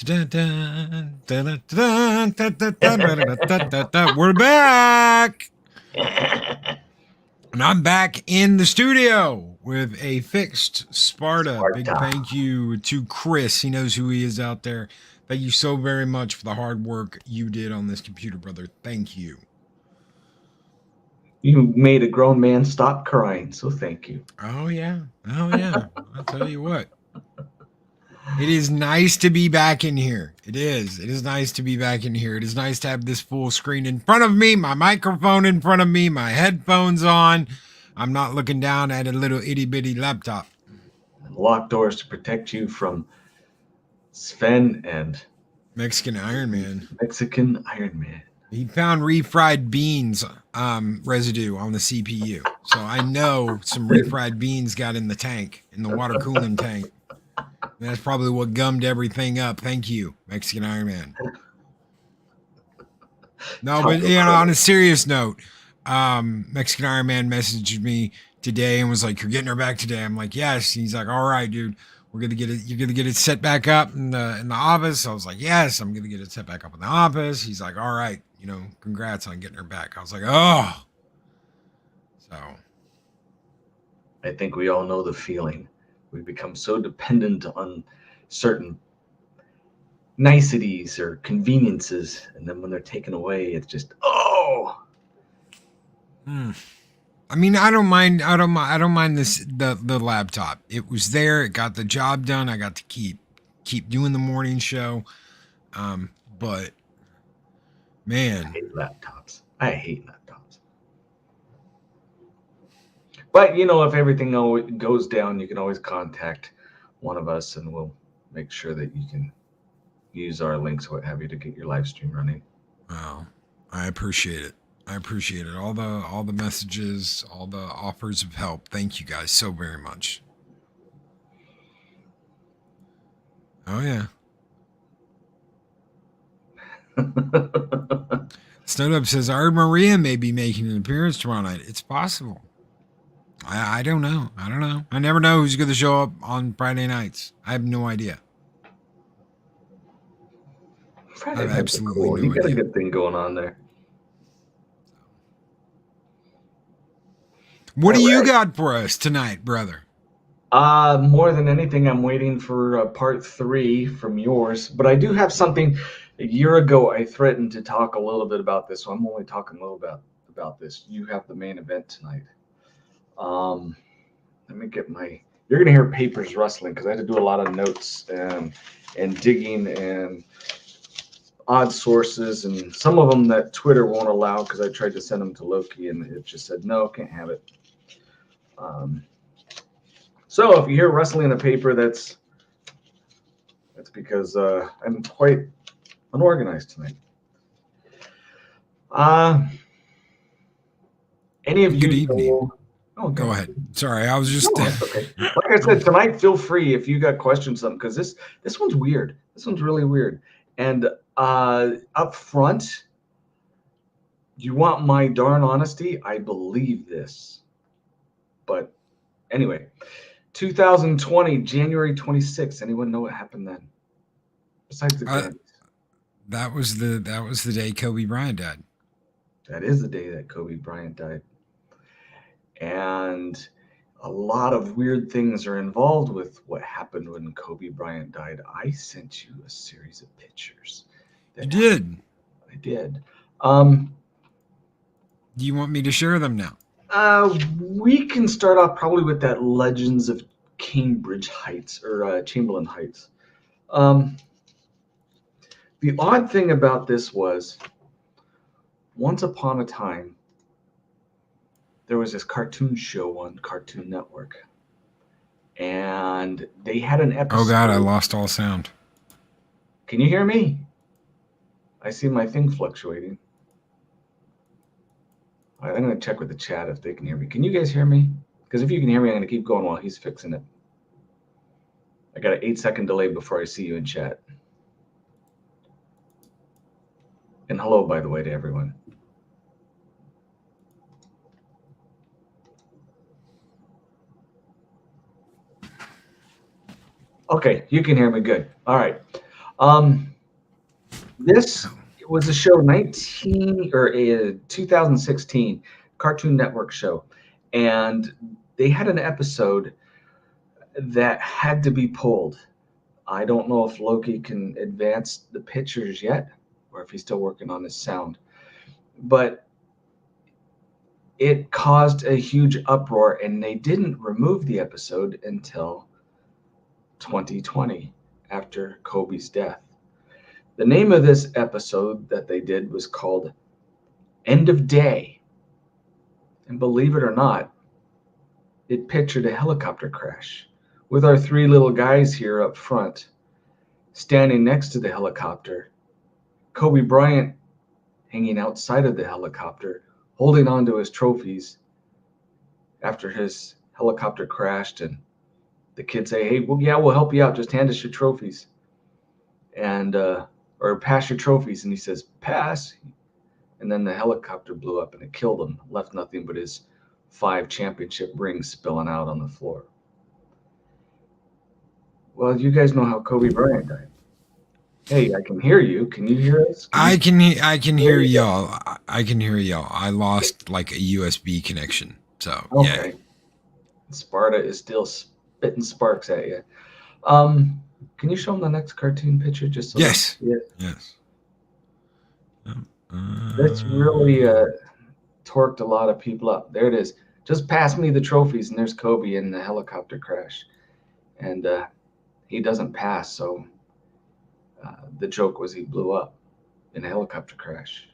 We're back. And I'm back in the studio with a fixed Sparta. Big thank you to Chris. He knows who he is out there. Thank you so very much for the hard work you did on this computer, brother. Thank you. You made a grown man stop crying, so thank you. Oh, yeah. Oh, yeah. I'll tell you what. It is nice to be back in here. It is. It is nice to be back in here. It is nice to have this full screen in front of me, my microphone in front of me, my headphones on. I'm not looking down at a little itty bitty laptop. Locked doors to protect you from Sven and Mexican Iron Man. Mexican Iron Man. He found refried beans residue on the CPU. So I know some refried beans got in the tank, in the water cooling tank. And that's probably what gummed everything up. Thank you, Mexican Iron Man. No, but on a serious note, Mexican Iron Man messaged me today and was like, "You're getting her back today." I'm like, "Yes." He's like, "All right, dude. We're gonna get it. You're gonna get it set back up in the office." I was like, "Yes, I'm gonna get it set back up in the office." He's like, "All right, congrats on getting her back." I was like, "Oh." So I think we all know the feeling. We become so dependent on certain niceties or conveniences, and then when they're taken away, it's just I mean, I don't mind this the laptop. It was there. It got the job done. I got to keep doing the morning show. But man, I hate laptops. But if everything goes down, you can always contact one of us, and we'll make sure that you can use our links, what have you, to get your live stream running. Wow, I appreciate it. I appreciate it. All the messages, all the offers of help. Thank you guys so very much. Oh yeah. Snowdub says, I heard Maria may be making an appearance tomorrow night. It's possible. I don't know. I never know who's going to show up on Friday nights. I have no idea. I have absolutely no idea. You got a good thing going on there. What do you got for us tonight, brother? More than anything, I'm waiting for part 3 from yours. But I do have something. A year ago, I threatened to talk a little bit about this, so I'm only talking a little about this. You have the main event tonight. Let me get my. You're gonna hear papers rustling because I had to do a lot of notes and digging and odd sources, and some of them that Twitter won't allow because I tried to send them to Loki and it just said no, can't have it. So if you hear rustling in the paper, that's because I'm quite unorganized tonight. Any of you? Good evening. Go ahead. Sorry, I was just. Okay. Like I said, tonight, feel free if you got questions, because this one's weird. This one's really weird. And up front, you want my darn honesty? I believe this. But anyway, 2020, January 26th. Anyone know what happened then? Besides the Grammys. That was the day Kobe Bryant died. That is the day that Kobe Bryant died. And a lot of weird things are involved with what happened when Kobe Bryant died. I sent you a series of pictures. You did. I did. Do you want me to share them now? We can start off probably with that Legends of Cambridge Heights or Chamberlain Heights. The odd thing about this was, once upon a time, there was this cartoon show on Cartoon Network, and they had an episode. Oh God, I lost all sound. Can you hear me? I see my thing fluctuating. All right, I'm going to check with the chat if they can hear me. Can you guys hear me? Because if you can hear me, I'm going to keep going while he's fixing it. I got an 8-second delay before I see you in chat. And hello, by the way, to everyone. Okay, you can hear me good. All right. Um, this was a show 2016 Cartoon Network show, and they had an episode that had to be pulled. I don't know if Loki can advance the pictures yet, or if he's still working on his sound, but it caused a huge uproar, and they didn't remove the episode until 2020 after Kobe's death. The name of this episode that they did was called End of Day. And believe it or not, it pictured a helicopter crash with our three little guys here up front standing next to the helicopter. Kobe Bryant hanging outside of the helicopter, holding on to his trophies after his helicopter crashed. And the kids say, "Hey, well, yeah, we'll help you out. Just hand us your trophies." And, or pass your trophies. And he says, "Pass." And then the helicopter blew up and it killed him, left nothing but his 5 championship rings spilling out on the floor. Well, you guys know how Kobe Bryant died. Hey, I can hear you. Can you hear us? I can hear y'all. I can hear y'all. I lost like a USB connection. So Okay. yeah. Sparta is still spitting sparks at you. Can you show them the next cartoon picture just so Yes. Yes. That's really torqued a lot of people up. There it is. Just pass me the trophies, and there's Kobe in the helicopter crash. And he doesn't pass, so the joke was he blew up in a helicopter crash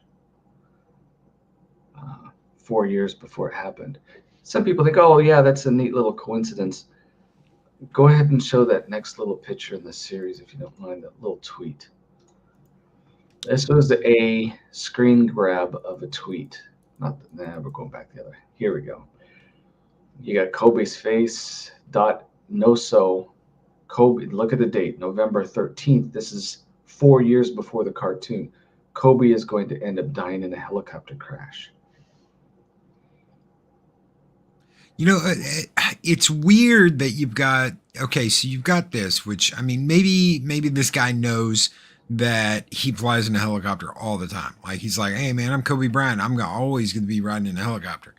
4 years before it happened. Some people think, oh, yeah, that's a neat little coincidence. Go ahead and show that next little picture in the series, if you don't mind, that little tweet. This was a screen grab of a tweet. We're going back the other way. Here we go. You got Kobe's face, .noso. Kobe, look at the date, November 13th. This is 4 years before the cartoon. Kobe is going to end up dying in a helicopter crash. You know, it's weird that you've got, okay, so you've got this, which, I mean, maybe this guy knows that he flies in a helicopter all the time. Like, he's like, hey, man, I'm Kobe Bryant. I'm always going to be riding in a helicopter.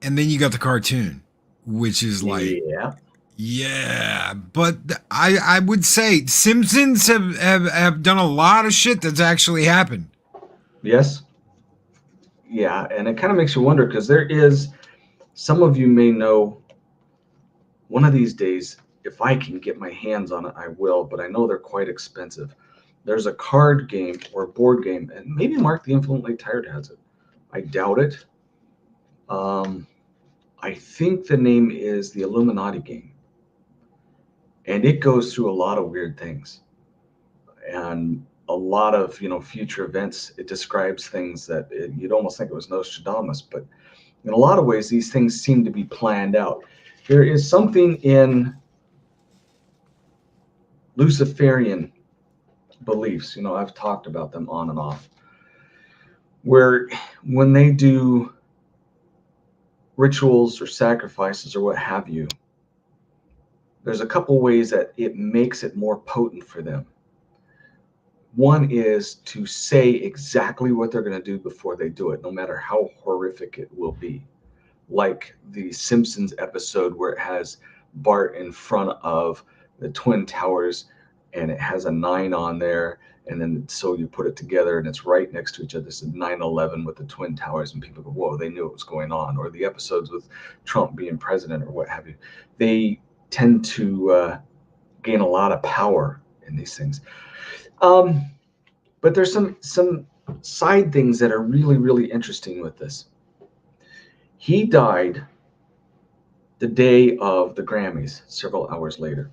And then you got the cartoon, which is like, yeah. But I would say Simpsons have done a lot of shit that's actually happened. Yes. Yeah, and it kind of makes you wonder, because there is, some of you may know, one of these days, if I can get my hands on it, I will, but I know they're quite expensive. There's a card game or a board game, and maybe Mark the Infinitely Tired has it. I doubt it. I think the name is the Illuminati game. And it goes through a lot of weird things. And a lot of, future events. It describes things that you'd almost think it was Nostradamus, but in a lot of ways, these things seem to be planned out. There is something in Luciferian beliefs, I've talked about them on and off, where when they do rituals or sacrifices or what have you, there's a couple ways that it makes it more potent for them. One is to say exactly what they're going to do before they do it, no matter how horrific it will be. Like the Simpsons episode where it has Bart in front of the Twin Towers and it has a 9 on there. And then so you put it together and it's right next to each other. This is 9/11 with the Twin Towers, and people go, whoa, they knew what was going on. Or the episodes with Trump being president or what have you. They tend to gain a lot of power in these things. But there's some side things that are really, really interesting with this. He died the day of the Grammys, several hours later.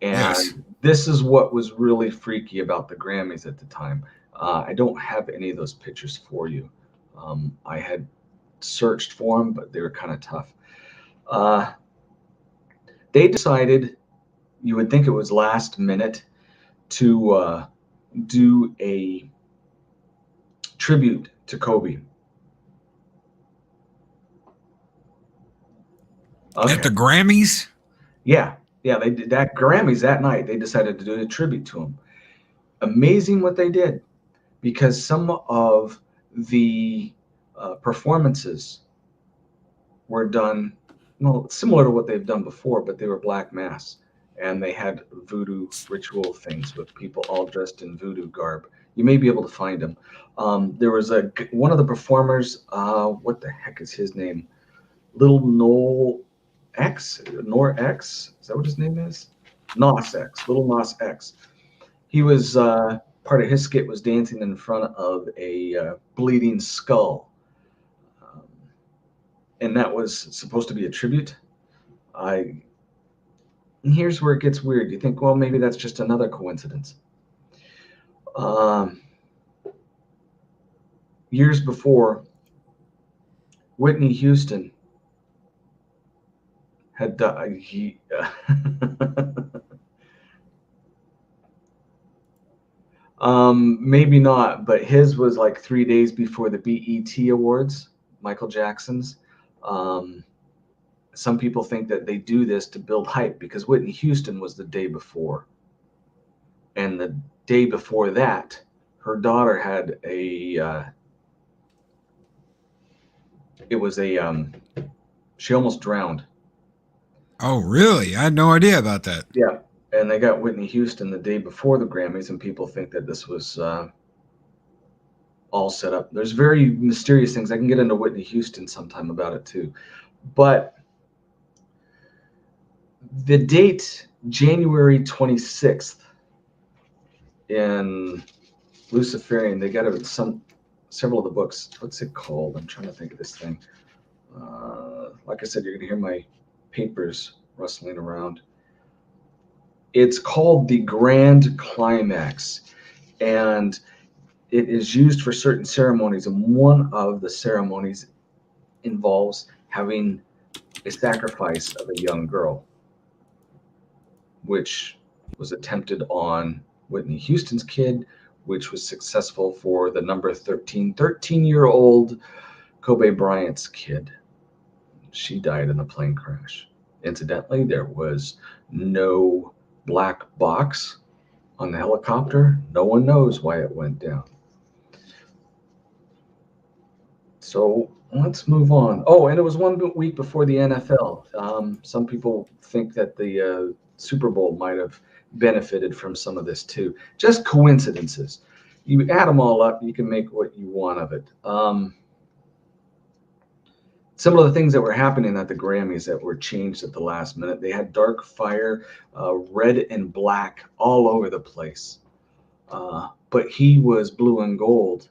And This is what was really freaky about the Grammys at the time. I don't have any of those pictures for you. I had searched for them, but they were kind of tough. They decided, you would think it was last minute, to do a tribute to Kobe. Okay. At the Grammys? Yeah, they did that Grammys that night. They decided to do a tribute to him, amazing what they did, because some of the performances were done, well, similar to what they've done before, but they were black mass, and they had voodoo ritual things with people all dressed in voodoo garb. You may be able to find them. There was one of the performers. What the heck is his name? Little Noel X, Nor X. Is that what his name is? Nos X, Little Nos X. He was part of his skit was dancing in front of a bleeding skull, and that was supposed to be a tribute. And here's where it gets weird. You think, well, maybe that's just another coincidence. Years before, Whitney Houston had died. Maybe not, but his was like 3 days before the BET Awards, Michael Jackson's. Some people think that they do this to build hype, because Whitney Houston was the day before. And the day before that, her daughter had she almost drowned. Oh, really? I had no idea about that. Yeah. And they got Whitney Houston the day before the Grammys, and people think that this was all set up. There's very mysterious things. I can get into Whitney Houston sometime about it too. But the date, January 26th, in Luciferian, they got several of the books. What's it called? I'm trying to think of this thing. Like I said, you're going to hear my papers rustling around. It's called the Grand Climax, and it is used for certain ceremonies, and one of the ceremonies involves having a sacrifice of a young girl, which was attempted on Whitney Houston's kid, which was successful for the number 13-year-old Kobe Bryant's kid. She died in a plane crash. Incidentally, there was no black box on the helicopter. No one knows why it went down. So let's move on. Oh, and it was 1 week before the NFL. Some people think that the Super Bowl might have benefited from some of this too. Just coincidences. You add them all up, you can make what you want of it. Some of the things that were happening at the Grammys that were changed at the last minute. They had dark fire, red and black all over the place. But he was blue and gold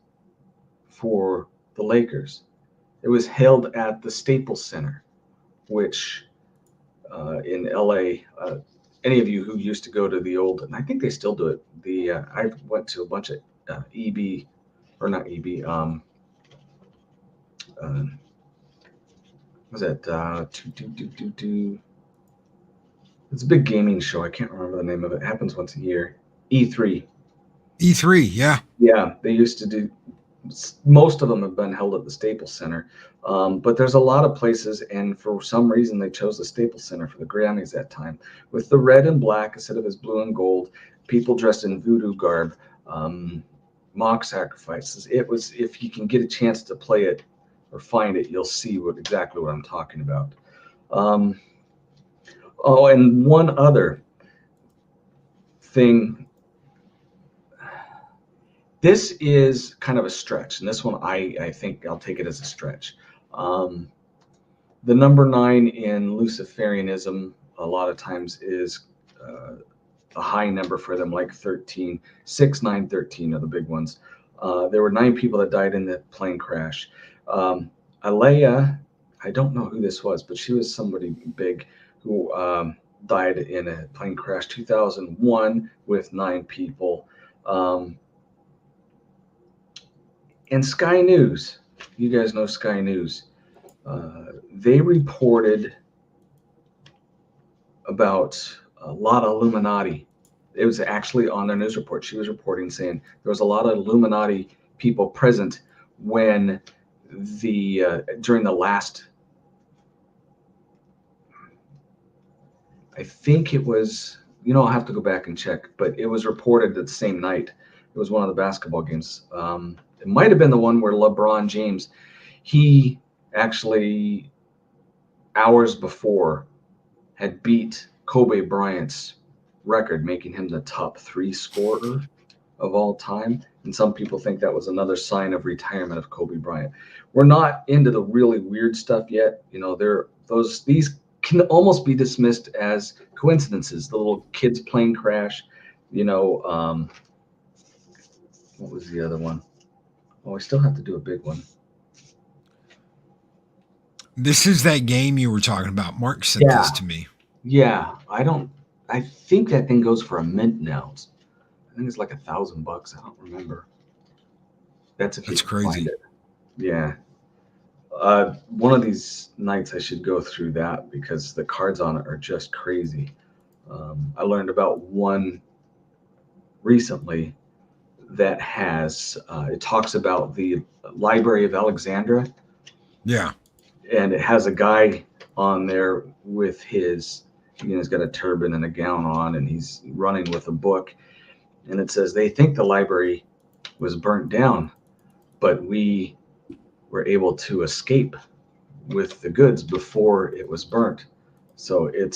for the Lakers. It was held at the Staples Center, which in LA, any of you who used to go to the old, and I think they still do it, I went to a bunch of EB, or not EB, was it it's a big gaming show. I can't remember the name of it. It happens once a year. E3. E3, yeah. Yeah, they used to do, most of them have been held at the Staples Center. But there's a lot of places, and for some reason they chose the Staples Center for the Grammys that time, with the red and black instead of his blue and gold, people dressed in voodoo garb, mock sacrifices. It was, if you can get a chance to play it or find it, you'll see exactly what I'm talking about. Oh, and one other thing. This is kind of a stretch, and this one I think I'll take it as a stretch. The number 9 in Luciferianism a lot of times is a high number for them, like 13. 6, 9, 13 are the big ones. There were 9 people that died in the plane crash. Alea, I don't know who this was, but she was somebody big who died in a plane crash 2001 with 9 people. And Sky News, you guys know Sky News, they reported about a lot of Illuminati. It was actually on their news report. She was reporting saying there was a lot of Illuminati people present when during the last, I think it was I'll have to go back and check, but it was reported that the same night. It was one of the basketball games. It might have been the one where LeBron James, he actually hours before had beat Kobe Bryant's record, making him the top 3 scorer of all time. And some people think that was another sign of retirement of Kobe Bryant. We're not into the really weird stuff yet. These can almost be dismissed as coincidences. The little kid's plane crash, what was the other one? Oh, I still have to do a big one. This is that game you were talking about. Mark sent this to me. Yeah, I think that thing goes for a mint now. I think it's like $1,000. I don't remember. That's if you can crazy. find it. Yeah. One of these nights I should go through that because the cards on it are just crazy. I learned about one recently that has, it talks about the Library of Alexandria. Yeah. And it has a guy on there with his, he's got a turban and a gown on, and he's running with a book. And it says, they think the library was burnt down, but we were able to escape with the goods before it was burnt. So it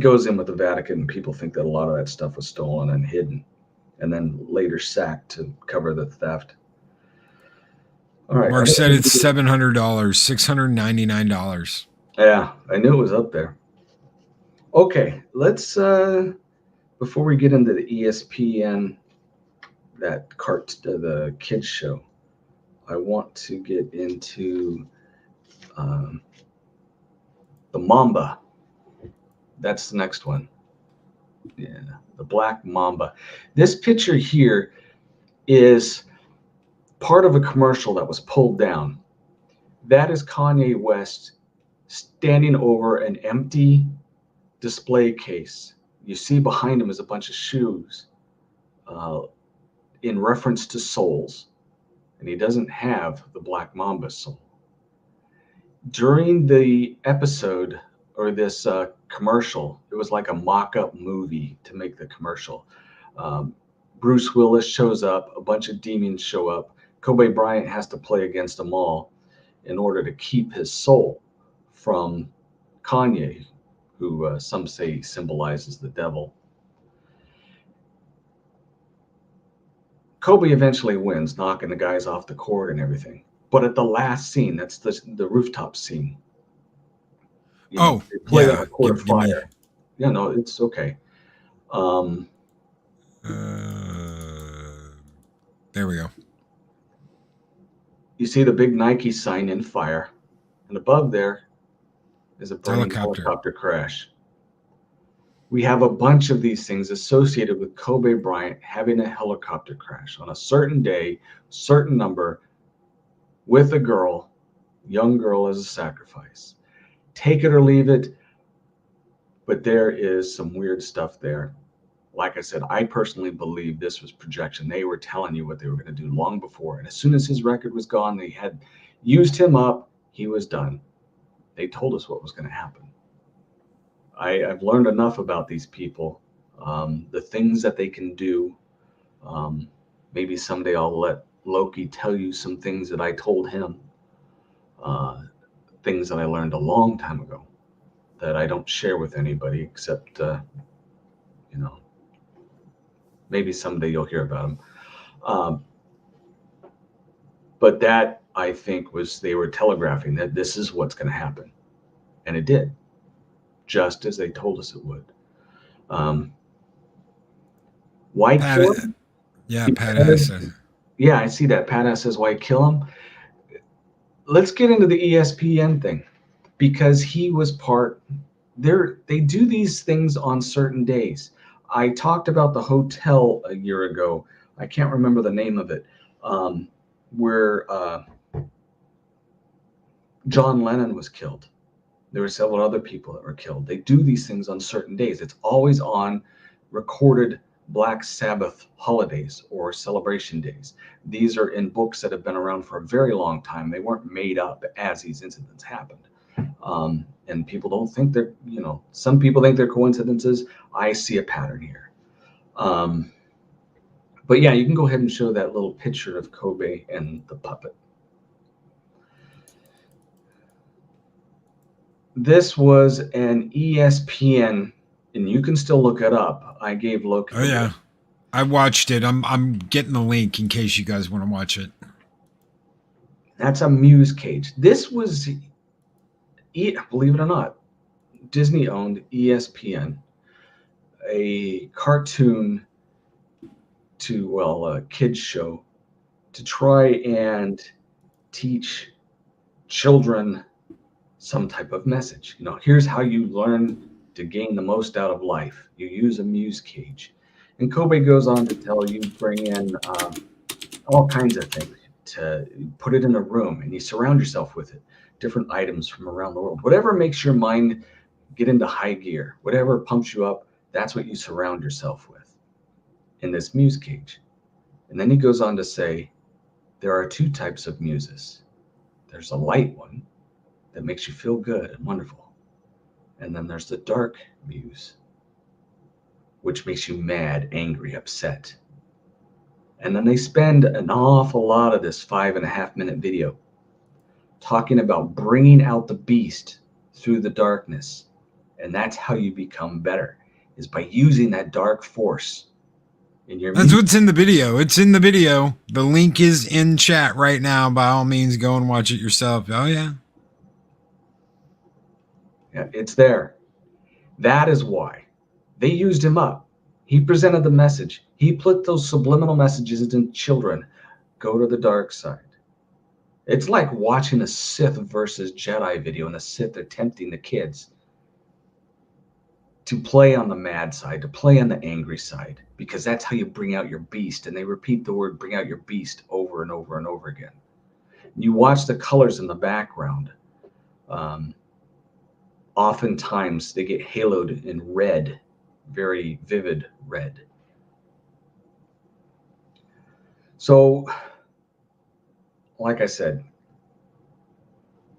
goes in with the Vatican, and people think that a lot of that stuff was stolen and hidden and then later sacked to cover the theft. All right. Mark said it's $700, $699. Yeah, I knew it was up there. Okay, let's before we get into the ESPN, the kids show, I want to get into the Mamba. That's the next one. Yeah, the Black Mamba. This picture here is part of a commercial that was pulled down. That is Kanye West standing over an empty display case. You see behind him is a bunch of shoes in reference to souls, and he doesn't have the Black Mamba soul. During the episode or this commercial, it was like a mock-up movie to make the commercial. Bruce Willis shows up, a bunch of demons show up. Kobe Bryant has to play against them all in order to keep his soul from Kanye, who some say symbolizes the devil. Kobe eventually wins, knocking the guys off the court and everything. But at the last scene, that's the rooftop scene. They play on a court of fire. Yeah, no, it's okay. There we go. You see the big Nike sign in fire, and above there is a burning helicopter crash. We have a bunch of these things associated with Kobe Bryant having a helicopter crash on a certain day, certain number, with a girl, young girl as a sacrifice. Take it or leave it, but there is some weird stuff there. Like I said, I personally believe this was projection. They were telling you what they were going to do long before. And as soon as his record was gone, they had used him up. He was done. They told us what was going to happen. I've learned enough about these people, the things that they can do. Maybe someday I'll let Loki tell you some things that I told him, things that I learned a long time ago that I don't share with anybody except, maybe someday you'll hear about them. But that, I think, they were telegraphing that this is what's going to happen. And it did, just as they told us it would. Why kill him? Yeah, Pat S. Yeah, I see that. Pat S. says, why kill him? Let's get into the ESPN thing, because he was they do these things on certain days. I talked about the hotel a year ago. I can't remember the name of it, where John Lennon was killed. There were several other people that were killed. They do these things on certain days. It's always on recorded Black Sabbath holidays or celebration days. These are in books that have been around for a very long time. They weren't made up as these incidents happened. And people don't think they're, some people think they're coincidences. I see a pattern here. But yeah, you can go ahead and show that little picture of Kobe and the puppet. This was an ESPN, and you can still look it up. I gave Loki. Oh yeah, I watched it. I'm getting the link in case you guys want to watch it. That's a Muse cage. This was, believe it or not, Disney owned ESPN, a cartoon to kids show to try and teach children some type of message. Here's how you learn to gain the most out of life. You use a Muse cage. And Kobe goes on to tell you bring in all kinds of things to put it in a room, and you surround yourself with it, different items from around the world. Whatever makes your mind get into high gear, whatever pumps you up, that's what you surround yourself with in this Muse cage. And then he goes on to say, there are two types of muses. There's a light one that makes you feel good and wonderful. And then there's the dark muse, which makes you mad, angry, upset. And then they spend an awful lot of this 5.5-minute video talking about bringing out the beast through the darkness. And that's how you become better, is by using that dark force in your That's what's in the video. It's in the video. The link is in chat right now. By all means, go and watch it yourself. Oh yeah. Yeah, it's there. That is why they used him up. He presented the message. He put those subliminal messages into children. Go to the dark side. It's like watching a Sith versus Jedi video, and the Sith are tempting the kids to play on the mad side, to play on the angry side, because that's how you bring out your beast. And they repeat the word bring out your beast over and over and over again. You watch the colors in the background. Oftentimes they get haloed in red, very vivid red. So, like I said,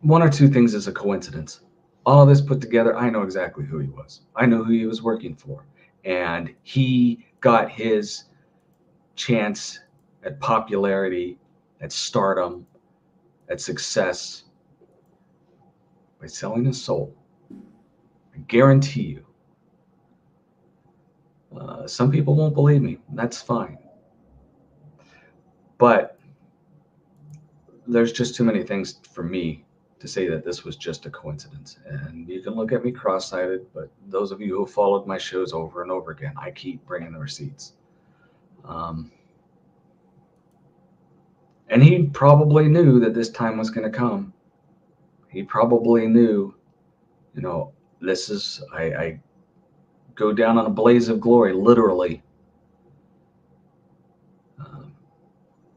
one or two things is a coincidence. All of this put together, I know exactly who he was. I know who he was working for. And he got his chance at popularity, at stardom, at success by selling his soul. I guarantee you. Some people won't believe me. That's fine. But there's just too many things for me to say that this was just a coincidence. And you can look at me cross-eyed, but those of you who followed my shows over and over again, I keep bringing the receipts. And he probably knew that this time was going to come. He probably knew, this is, I go down on a blaze of glory, literally.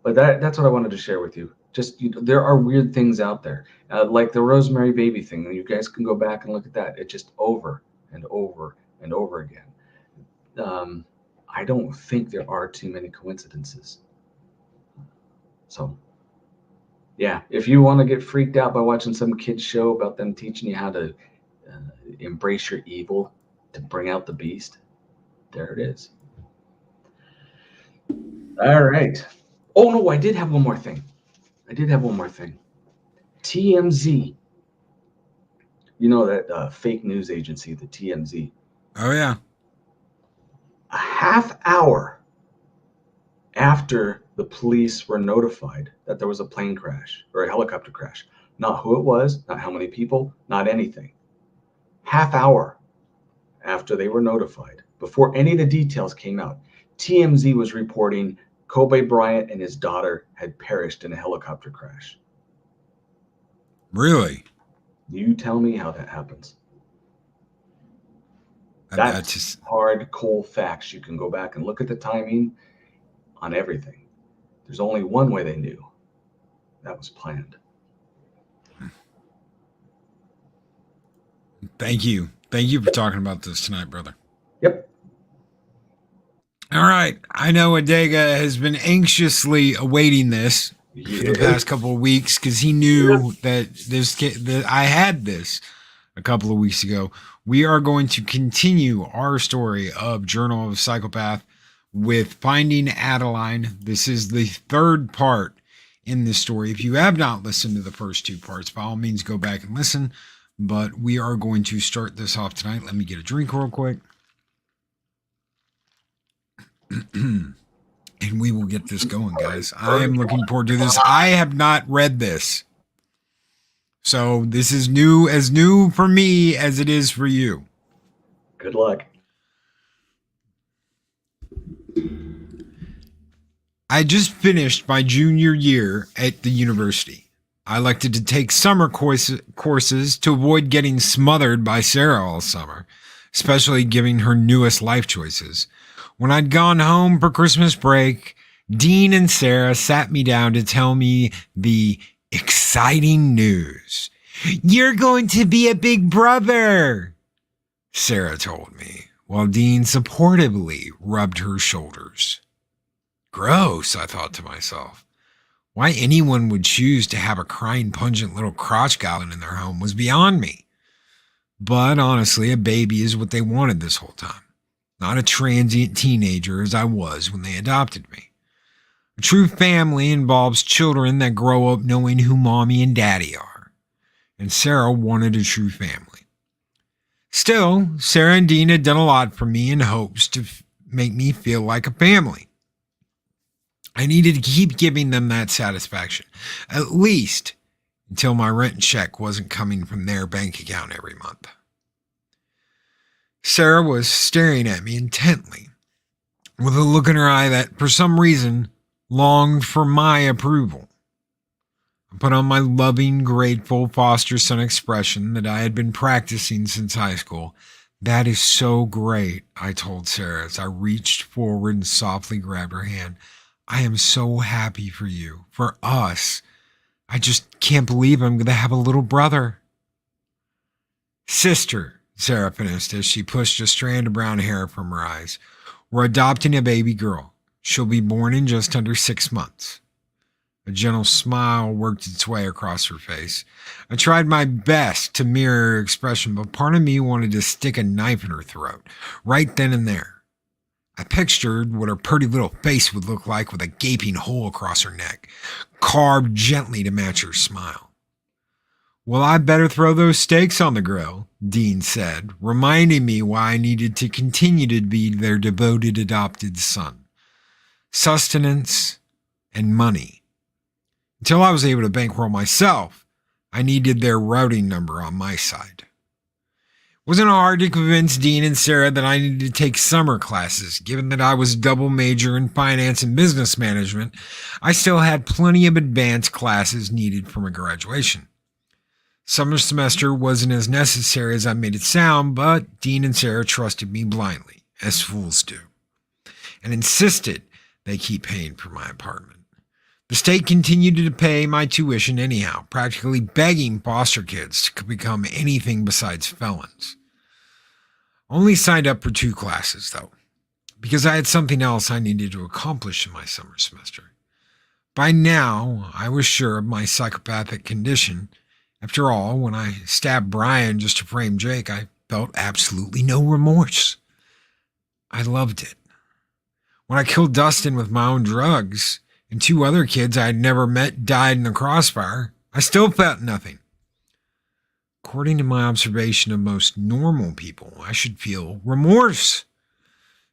But that's what I wanted to share with you. Just, there are weird things out there, like the Rosemary Baby thing. And you guys can go back and look at that. It's just over and over and over again. I don't think there are too many coincidences. So, yeah, if you want to get freaked out by watching some kid's show about them teaching you how to embrace your evil to bring out the beast, there it is. All right. Oh, no, I did have one more thing. TMZ. You know that fake news agency, the TMZ. Oh, yeah. A half hour after the police were notified that there was a plane crash or a helicopter crash, not who it was, not how many people, not anything. Half hour after they were notified, before any of the details came out, TMZ was reporting Kobe Bryant and his daughter had perished in a helicopter crash. Really? You tell me how that happens. That's just hard, cold facts. You can go back and look at the timing on everything. There's only one way they knew. That was planned. Thank you. Thank you for talking about this tonight, brother. Yep. All right. I know Adega has been anxiously awaiting this. for the past couple of weeks because he knew that that I had this a couple of weeks ago. We are going to continue our story of Journal of a Psychopath with Finding Adeline. This is the third part in this story. If you have not listened to the first two parts, by all means, go back and listen. But we are going to start this off tonight. Let me get a drink real quick. And we will get this going, guys. I am looking forward to this. I have not read this. So this is as new for me as it is for you. Good luck. I just finished my junior year at the university. I elected to take summer courses to avoid getting smothered by Sarah all summer, especially giving her newest life choices. When I'd gone home for Christmas break, Dean and Sarah sat me down to tell me the exciting news. "You're going to be a big brother," Sarah told me, while Dean supportively rubbed her shoulders. Gross, I thought to myself. Why anyone would choose to have a crying, pungent little crotch goblin in their home was beyond me. But honestly, a baby is what they wanted this whole time. Not a transient teenager as I was when they adopted me. A true family involves children that grow up knowing who mommy and daddy are. And Sarah wanted a true family. Still, Sarah and Dean had done a lot for me in hopes to make me feel like a family. I needed to keep giving them that satisfaction, at least until my rent check wasn't coming from their bank account every month. Sarah was staring at me intently, with a look in her eye that, for some reason, longed for my approval. I put on my loving, grateful foster son expression that I had been practicing since high school. "That is so great," I told Sarah as I reached forward and softly grabbed her hand. "I am so happy for you, for us. I just can't believe I'm going to have a little brother." "Sister," Sarah finished as she pushed a strand of brown hair from her eyes. "We're adopting a baby girl. She'll be born in just under 6 months." A gentle smile worked its way across her face. I tried my best to mirror her expression, but part of me wanted to stick a knife in her throat, right then and there. I pictured what her pretty little face would look like with a gaping hole across her neck, carved gently to match her smile. "Well, I better throw those steaks on the grill," Dean said, reminding me why I needed to continue to be their devoted adopted son. Sustenance and money. Until I was able to bankroll myself, I needed their routing number on my side. It wasn't hard to convince Dean and Sarah that I needed to take summer classes. Given that I was double major in finance and business management, I still had plenty of advanced classes needed for my graduation. Summer semester wasn't as necessary as I made it sound, but Dean and Sarah trusted me blindly, as fools do, and insisted they keep paying for my apartment. The state continued to pay my tuition anyhow, practically begging foster kids to become anything besides felons. Only signed up for 2 classes, though, because I had something else I needed to accomplish in my summer semester. By now, I was sure of my psychopathic condition. After all, when I stabbed Brian just to frame Jake, I felt absolutely no remorse. I loved it. When I killed Dustin with my own drugs, and 2 other kids I had never met died in the crossfire, I still felt nothing. According to my observation of most normal people, I should feel remorse.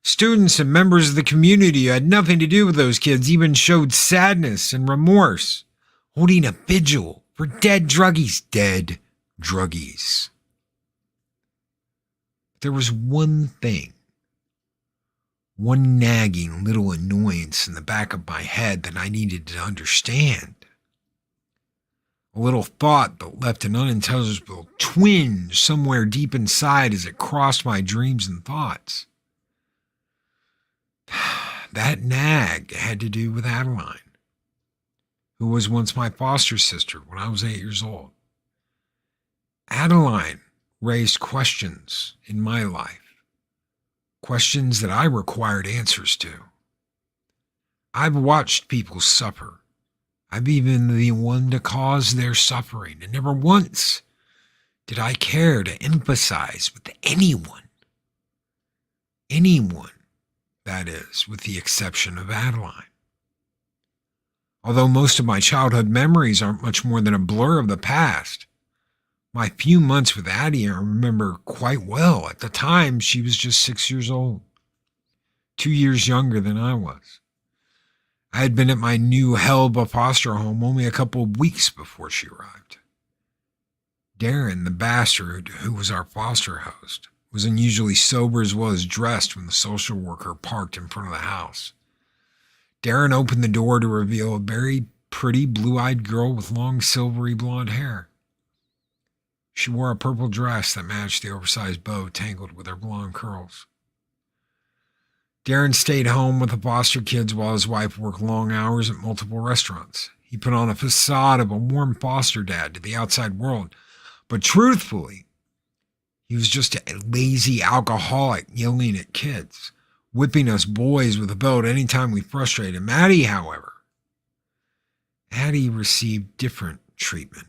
Students and members of the community who had nothing to do with those kids even showed sadness and remorse, holding a vigil for dead druggies. Dead druggies. There was one thing, one nagging little annoyance in the back of my head that I needed to understand. A little thought that left an unintelligible twinge somewhere deep inside as it crossed my dreams and thoughts. That nag had to do with Adeline, who was once my foster sister when I was 8 years old. Adeline raised questions in my life, questions that I required answers to. I've watched people suffer. I've even been the one to cause their suffering, and never once did I care to empathize with anyone. Anyone, that is, with the exception of Adeline. Although most of my childhood memories aren't much more than a blur of the past, my few months with Addie I remember quite well. At the time, she was just 6 years old, 2 years younger than I was. I had been at my new Helba foster home only a couple of weeks before she arrived. Darren, the bastard who was our foster host, was unusually sober as well as dressed when the social worker parked in front of the house. Darren opened the door to reveal a very pretty blue-eyed girl with long silvery blonde hair. She wore a purple dress that matched the oversized bow tangled with her blonde curls. Darren stayed home with the foster kids while his wife worked long hours at multiple restaurants. He put on a facade of a warm foster dad to the outside world, but truthfully, he was just a lazy alcoholic yelling at kids, whipping us boys with a belt anytime we frustrated him. Addie, however, Addie received different treatment.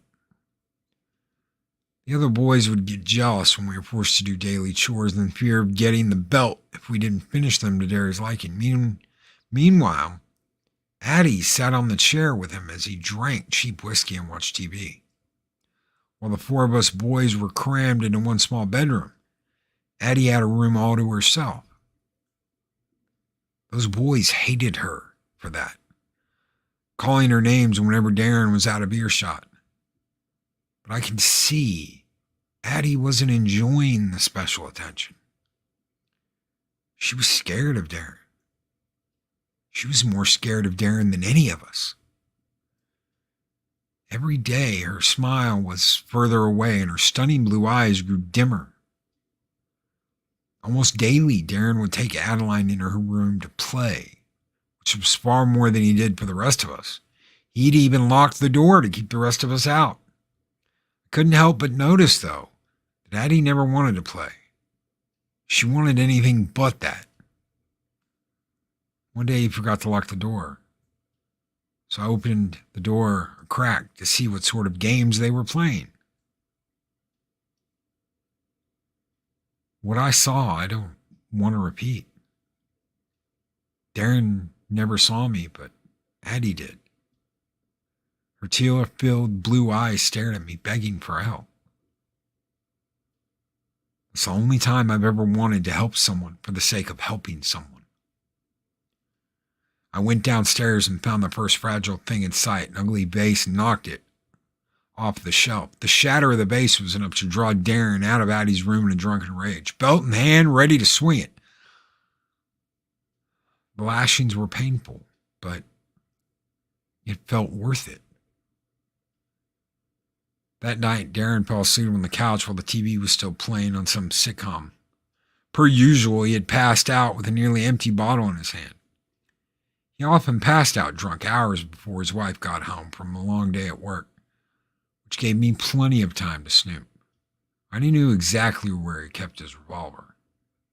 The other boys would get jealous when we were forced to do daily chores in fear of getting the belt if we didn't finish them to Derry's liking. Meanwhile, Addie sat on the chair with him as he drank cheap whiskey and watched TV. While the four of us boys were crammed into one small bedroom, Addie had a room all to herself. Those boys hated her for that, calling her names whenever Darren was out of earshot. But I could see Addie wasn't enjoying the special attention. She was scared of Darren. She was more scared of Darren than any of us. Every day, her smile was further away and her stunning blue eyes grew dimmer. Almost daily, Darren would take Adeline into her room to play, which was far more than he did for the rest of us. He'd even locked the door to keep the rest of us out. Couldn't help but notice, though, that Addie never wanted to play. She wanted anything but that. One day he forgot to lock the door, so I opened the door a crack to see what sort of games they were playing. What I saw, I don't want to repeat. Darren never saw me, but Addie did. Her tear-filled blue eyes stared at me, begging for help. It's the only time I've ever wanted to help someone for the sake of helping someone. I went downstairs and found the first fragile thing in sight, an ugly vase, and knocked it off the shelf. The shatter of the vase was enough to draw Darren out of Addie's room in a drunken rage, belt in hand, ready to swing it. The lashings were painful, but it felt worth it. That night, Darren fell asleep on the couch while the TV was still playing on some sitcom. Per usual, he had passed out with a nearly empty bottle in his hand. He often passed out drunk hours before his wife got home from a long day at work, which gave me plenty of time to snoop. I knew exactly where he kept his revolver.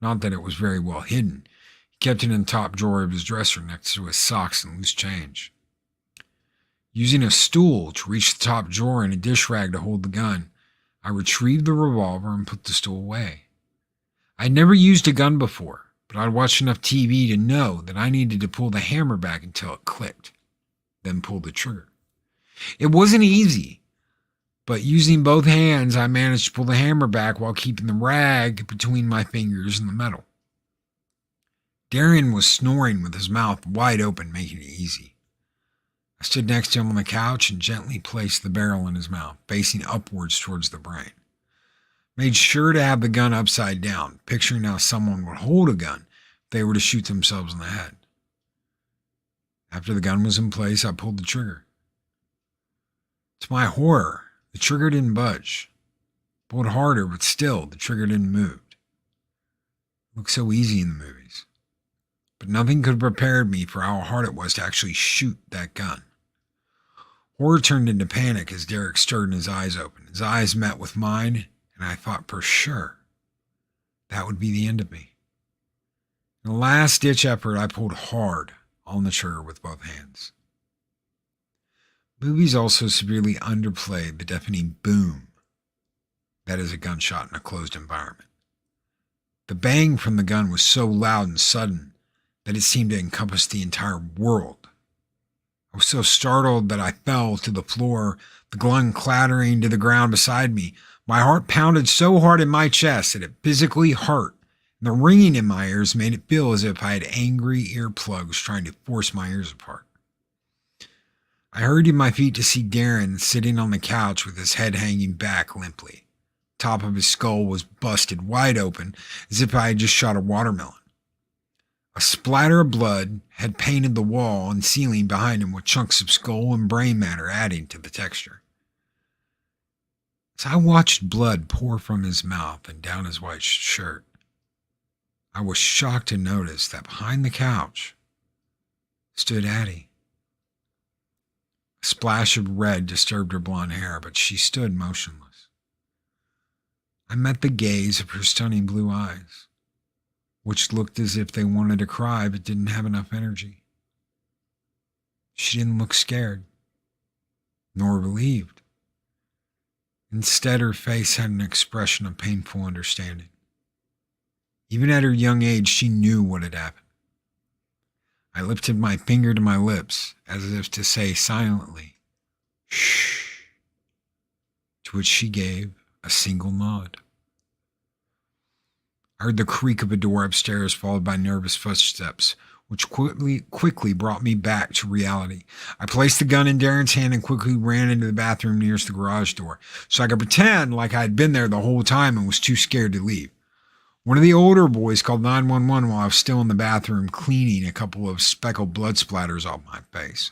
Not that it was very well hidden. He kept it in the top drawer of his dresser next to his socks and loose change. Using a stool to reach the top drawer and a dish rag to hold the gun, I retrieved the revolver and put the stool away. I'd never used a gun before, but I'd watched enough TV to know that I needed to pull the hammer back until it clicked, then pull the trigger. It wasn't easy, but using both hands, I managed to pull the hammer back while keeping the rag between my fingers and the metal. Darren was snoring with his mouth wide open, making it easy. I stood next to him on the couch and gently placed the barrel in his mouth, facing upwards towards the brain. Made sure to have the gun upside down, picturing how someone would hold a gun if they were to shoot themselves in the head. After the gun was in place, I pulled the trigger. To my horror, the trigger didn't budge. Pulled harder, but still, the trigger didn't move. It looked so easy in the movies. But nothing could have prepared me for how hard it was to actually shoot that gun. Horror turned into panic as Derek stirred and his eyes opened. His eyes met with mine, and I thought for sure that would be the end of me. In a last-ditch effort, I pulled hard on the trigger with both hands. Movies also severely underplay the deafening boom that is a gunshot in a closed environment. The bang from the gun was so loud and sudden that it seemed to encompass the entire world. I was so startled that I fell to the floor, the gun clattering to the ground beside me. My heart pounded so hard in my chest that it physically hurt, and the ringing in my ears made it feel as if I had angry earplugs trying to force my ears apart. I hurried to my feet to see Darren sitting on the couch with his head hanging back limply. The top of his skull was busted wide open, as if I had just shot a watermelon. A splatter of blood had painted the wall and ceiling behind him with chunks of skull and brain matter adding to the texture. As I watched blood pour from his mouth and down his white shirt, I was shocked to notice that behind the couch stood Addie. A splash of red disturbed her blonde hair, but she stood motionless. I met the gaze of her stunning blue eyes, which looked as if they wanted to cry but didn't have enough energy. She didn't look scared, nor relieved. Instead, her face had an expression of painful understanding. Even at her young age, she knew what had happened. I lifted my finger to my lips, as if to say silently, "Shh," to which she gave a single nod. I heard the creak of a door upstairs, followed by nervous footsteps, which quickly brought me back to reality. I placed the gun in Darren's hand and quickly ran into the bathroom nearest the garage door, so I could pretend like I had been there the whole time and was too scared to leave. One of the older boys called 911 while I was still in the bathroom cleaning a couple of speckled blood splatters off my face.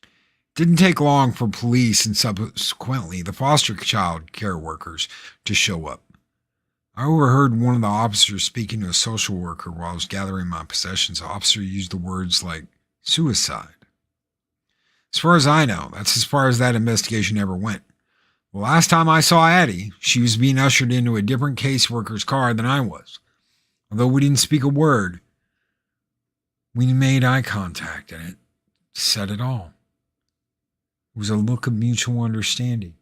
It didn't take long for police and subsequently the foster child care workers to show up. I overheard one of the officers speaking to a social worker while I was gathering my possessions. The officer used the words like suicide. As far as I know, that's as far as that investigation ever went. The last time I saw Addie, she was being ushered into a different caseworker's car than I was. Although we didn't speak a word, we made eye contact, and it said it all. It was a look of mutual understanding.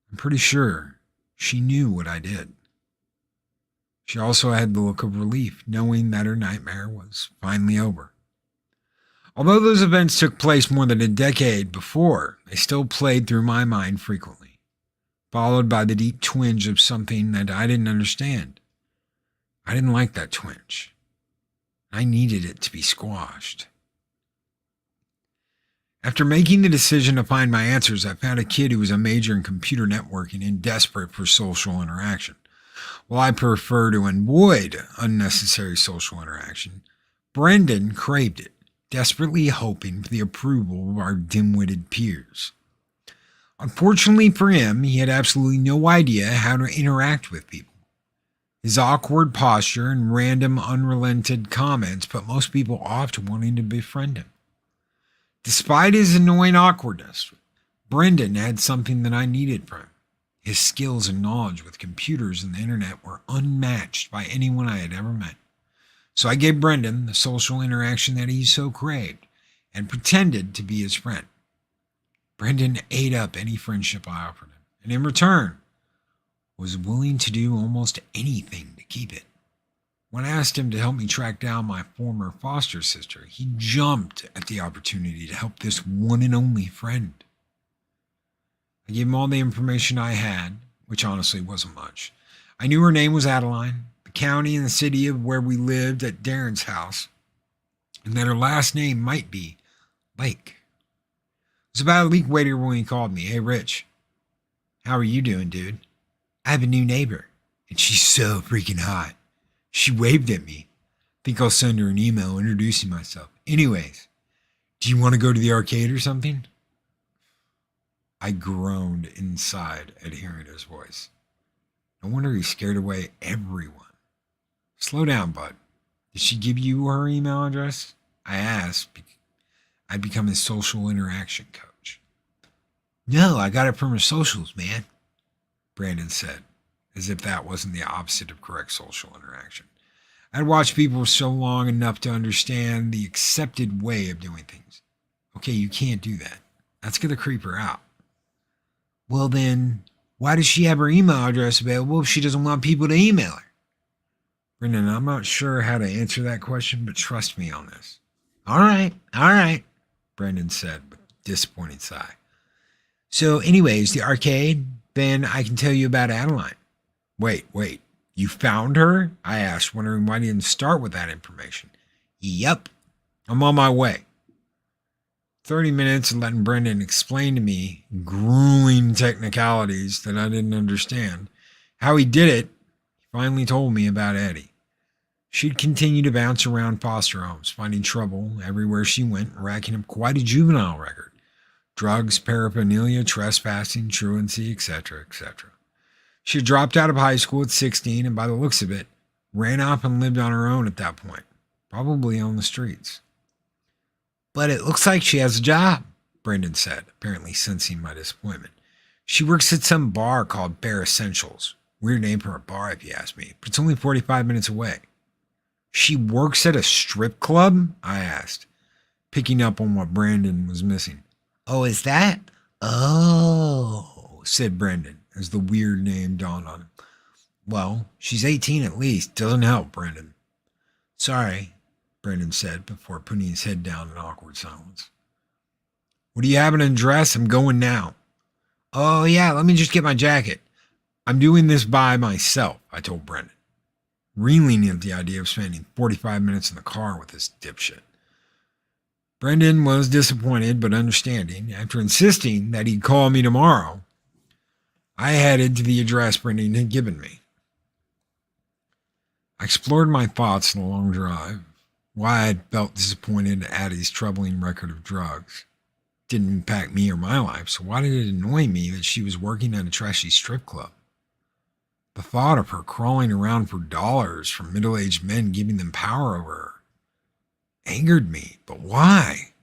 I'm pretty sure she knew what I did. She also had the look of relief, knowing that her nightmare was finally over. Although those events took place more than a decade before, they still played through my mind frequently, followed by the deep twinge of something that I didn't understand. I didn't like that twinge. I needed it to be squashed. After making the decision to find my answers, I found a kid who was a major in computer networking and desperate for social interaction. While I prefer to avoid unnecessary social interaction, Brendan craved it, desperately hoping for the approval of our dim-witted peers. Unfortunately for him, he had absolutely no idea how to interact with people. His awkward posture and random unrelented comments put most people off to wanting to befriend him. Despite his annoying awkwardness, Brendan had something that I needed from him. His skills and knowledge with computers and the internet were unmatched by anyone I had ever met. So I gave Brendan the social interaction that he so craved and pretended to be his friend. Brendan ate up any friendship I offered him, and in return, was willing to do almost anything to keep it. When I asked him to help me track down my former foster sister, he jumped at the opportunity to help this one and only friend. I gave him all the information I had, which honestly wasn't much. I knew her name was Adeline, the county and the city of where we lived at Darren's house, and that her last name might be Lake. It was about a week later when he called me. "Hey, Rich, how are you doing, dude? I have a new neighbor, and she's so freaking hot. She waved at me. Think I'll send her an email introducing myself. Anyways, do you want to go to the arcade or something?" I groaned inside at hearing his voice. No wonder he scared away everyone. "Slow down, bud. Did she give you her email address?" I asked. I'd become his social interaction coach. "No, I got it from her socials, man," Brandon said, as if that wasn't the opposite of correct social interaction. I'd watched people for so long enough to understand the accepted way of doing things. Okay, you can't do that. That's going to creep her out. Well, then, why does she have her email address available if she doesn't want people to email her? Brendan, I'm not sure how to answer that question, but trust me on this. All right, Brendan said with a disappointed sigh. So, anyways, the arcade, then I can tell you about Adeline. Wait, you found her? I asked, wondering why he didn't start with that information. Yep, I'm on my way. 30 minutes of letting Brendan explain to me grueling technicalities that I didn't understand. How he did it, he finally told me about Eddie. She'd continue to bounce around foster homes, finding trouble everywhere she went, racking up quite a juvenile record. Drugs, paraphernalia, trespassing, truancy, etc., etc. She had dropped out of high school at 16 and by the looks of it, ran off and lived on her own at that point, probably on the streets. But it looks like she has a job, Brendan said, apparently sensing my disappointment. She works at some bar called Bare Essentials. Weird name for a bar if you ask me, but it's only 45 minutes away. She works at a strip club? I asked, picking up on what Brandon was missing. Oh, is that? Oh, said Brendan, as the weird name dawned on him. Well, she's 18 at least. Doesn't help, Brendan. Sorry, Brendan said before putting his head down in awkward silence. What do you have in a dress? I'm going now. Oh, yeah, let me just get my jacket. I'm doing this by myself, I told Brendan, reeling at the idea of spending 45 minutes in the car with this dipshit. Brendan was disappointed but understanding. After insisting that he'd call me tomorrow, I headed to the address Brendan had given me. I explored my thoughts in the long drive, why I'd felt disappointed at Addie's troubling record of drugs. It didn't impact me or my life, so why did it annoy me that she was working at a trashy strip club? The thought of her crawling around for dollars from middle-aged men giving them power over her angered me, but why?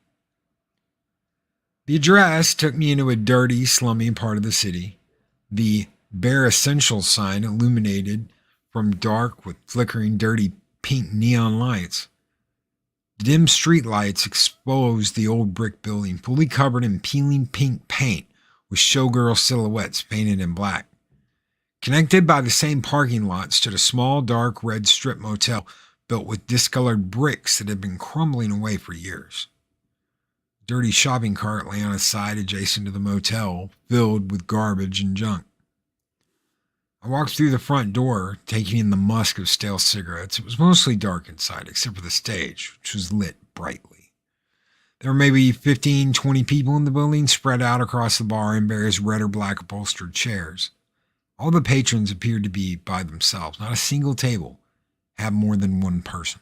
The address took me into a dirty, slummy part of the city. The Bare Essentials sign illuminated from dark with flickering, dirty pink neon lights. The dim street lights exposed the old brick building, fully covered in peeling pink paint with showgirl silhouettes painted in black. Connected by the same parking lot stood a small, dark red strip motel built with discolored bricks that had been crumbling away for years. A dirty shopping cart lay on its side adjacent to the motel, filled with garbage and junk. I walked through the front door, taking in the musk of stale cigarettes. It was mostly dark inside, except for the stage, which was lit brightly. There were maybe 15, 20 people in the building, spread out across the bar in various red or black upholstered chairs. All the patrons appeared to be by themselves. Not a single table had more than one person.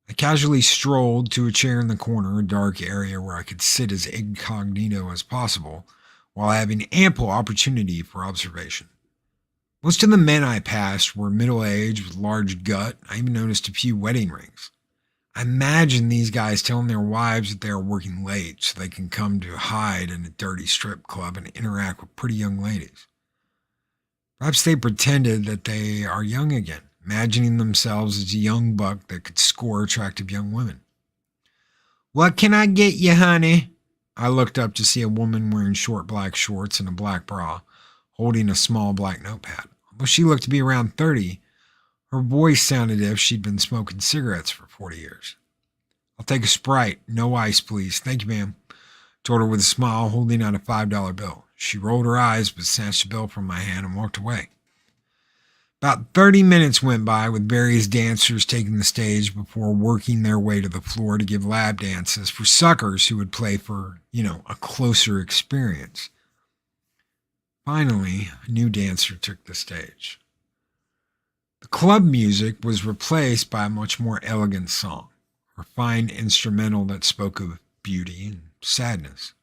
I casually strolled to a chair in the corner, a dark area where I could sit as incognito as possible, while having ample opportunity for observation. Most of the men I passed were middle-aged with large gut. I even noticed a few wedding rings. I imagine these guys telling their wives that they are working late so they can come to hide in a dirty strip club and interact with pretty young ladies. Perhaps they pretended that they are young again, imagining themselves as a young buck that could score attractive young women. What can I get you, honey? I looked up to see a woman wearing short black shorts and a black bra, holding a small black notepad. Although she looked to be around 30, her voice sounded as if she'd been smoking cigarettes for 40 years. I'll take a Sprite. No ice, please. Thank you, ma'am. Told her with a smile, holding out a $5 bill. She rolled her eyes but snatched the bill from my hand and walked away. About 30 minutes went by with various dancers taking the stage before working their way to the floor to give lap dances for suckers who would play for, a closer experience. Finally, a new dancer took the stage. The club music was replaced by a much more elegant song, a refined instrumental that spoke of beauty and sadness.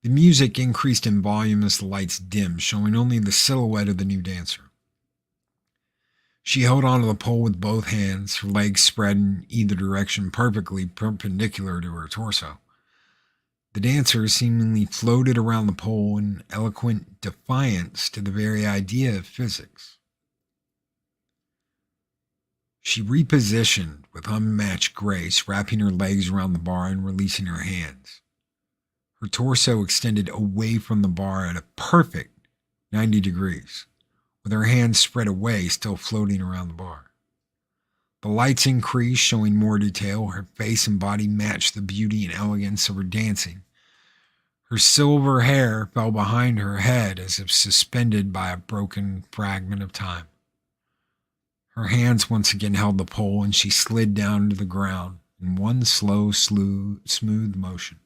The music increased in volume as the lights dimmed, showing only the silhouette of the new dancer. She held onto the pole with both hands, her legs spread in either direction perfectly perpendicular to her torso. The dancer seemingly floated around the pole in eloquent defiance to the very idea of physics. She repositioned with unmatched grace, wrapping her legs around the bar and releasing her hands. Her torso extended away from the bar at a perfect 90 degrees, with her hands spread away, still floating around the bar. The lights increased, showing more detail. Her face and body matched the beauty and elegance of her dancing. Her silver hair fell behind her head as if suspended by a broken fragment of time. Her hands once again held the pole, and she slid down to the ground in one slow, smooth motion.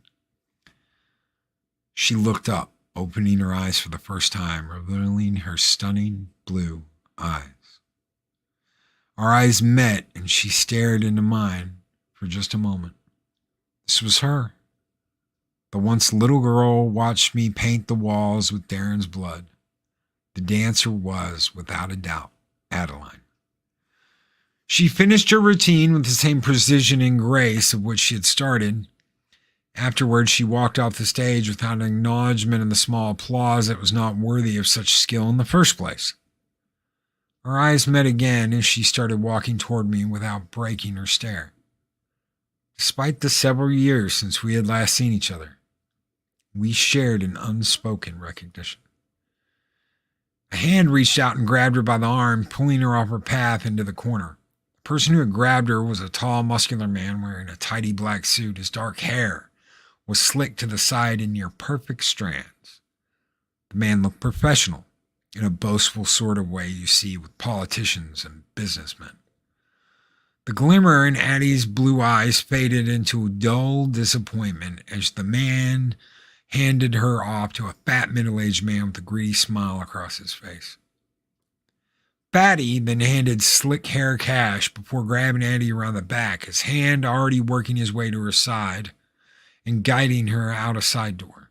She looked up, opening her eyes for the first time, revealing her stunning blue eyes. Our eyes met, and she stared into mine for just a moment. This was her. The once little girl watched me paint the walls with Darren's blood. The dancer was, without a doubt, Adeline. She finished her routine with the same precision and grace of which she had started. Afterwards, she walked off the stage without an acknowledgement of the small applause that was not worthy of such skill in the first place. Our eyes met again as she started walking toward me without breaking her stare. Despite the several years since we had last seen each other, we shared an unspoken recognition. A hand reached out and grabbed her by the arm, pulling her off her path into the corner. The person who had grabbed her was a tall, muscular man wearing a tidy black suit. His dark hair was slicked to the side in near perfect strands. The man looked professional, in a boastful sort of way you see with politicians and businessmen. The glimmer in Addie's blue eyes faded into dull disappointment as the man handed her off to a fat middle-aged man with a greedy smile across his face. Fatty then handed slick hair Cash before grabbing Addie around the back, his hand already working his way to her side and guiding her out a side door.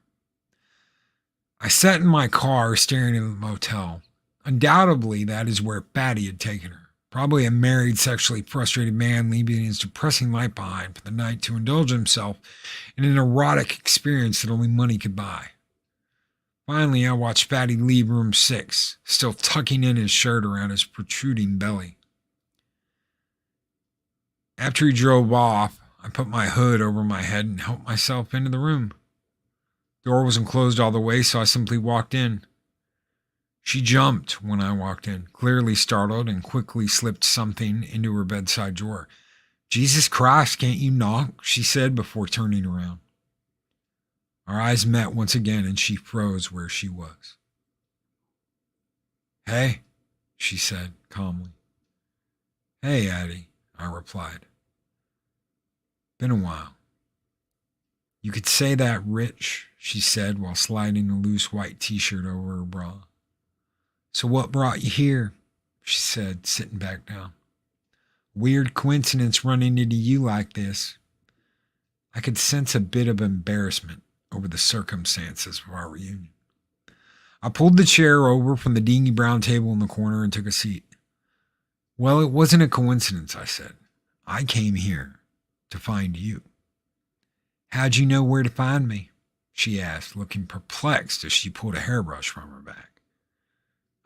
I sat in my car staring at the motel. Undoubtedly, that is where Fatty had taken her. Probably a married, sexually frustrated man leaving his depressing life behind for the night to indulge himself in an erotic experience that only money could buy. Finally, I watched Fatty leave room 6, still tucking in his shirt around his protruding belly. After he drove off, I put my hood over my head and helped myself into the room. The door wasn't closed all the way, so I simply walked in. She jumped when I walked in, clearly startled, and quickly slipped something into her bedside drawer. "Jesus Christ, can't you knock?" she said before turning around. Our eyes met once again, and she froze where she was. "Hey," she said calmly. "Hey, Addie," I replied. "Been a while." "You could say that, Rich," she said while sliding a loose white t-shirt over her bra. "So what brought you here?" she said, sitting back down. "Weird coincidence running into you like this." I could sense a bit of embarrassment over the circumstances of our reunion. I pulled the chair over from the dingy brown table in the corner and took a seat. "Well, it wasn't a coincidence," I said. "I came here to find you." "How'd you know where to find me?" she asked, looking perplexed as she pulled a hairbrush from her bag.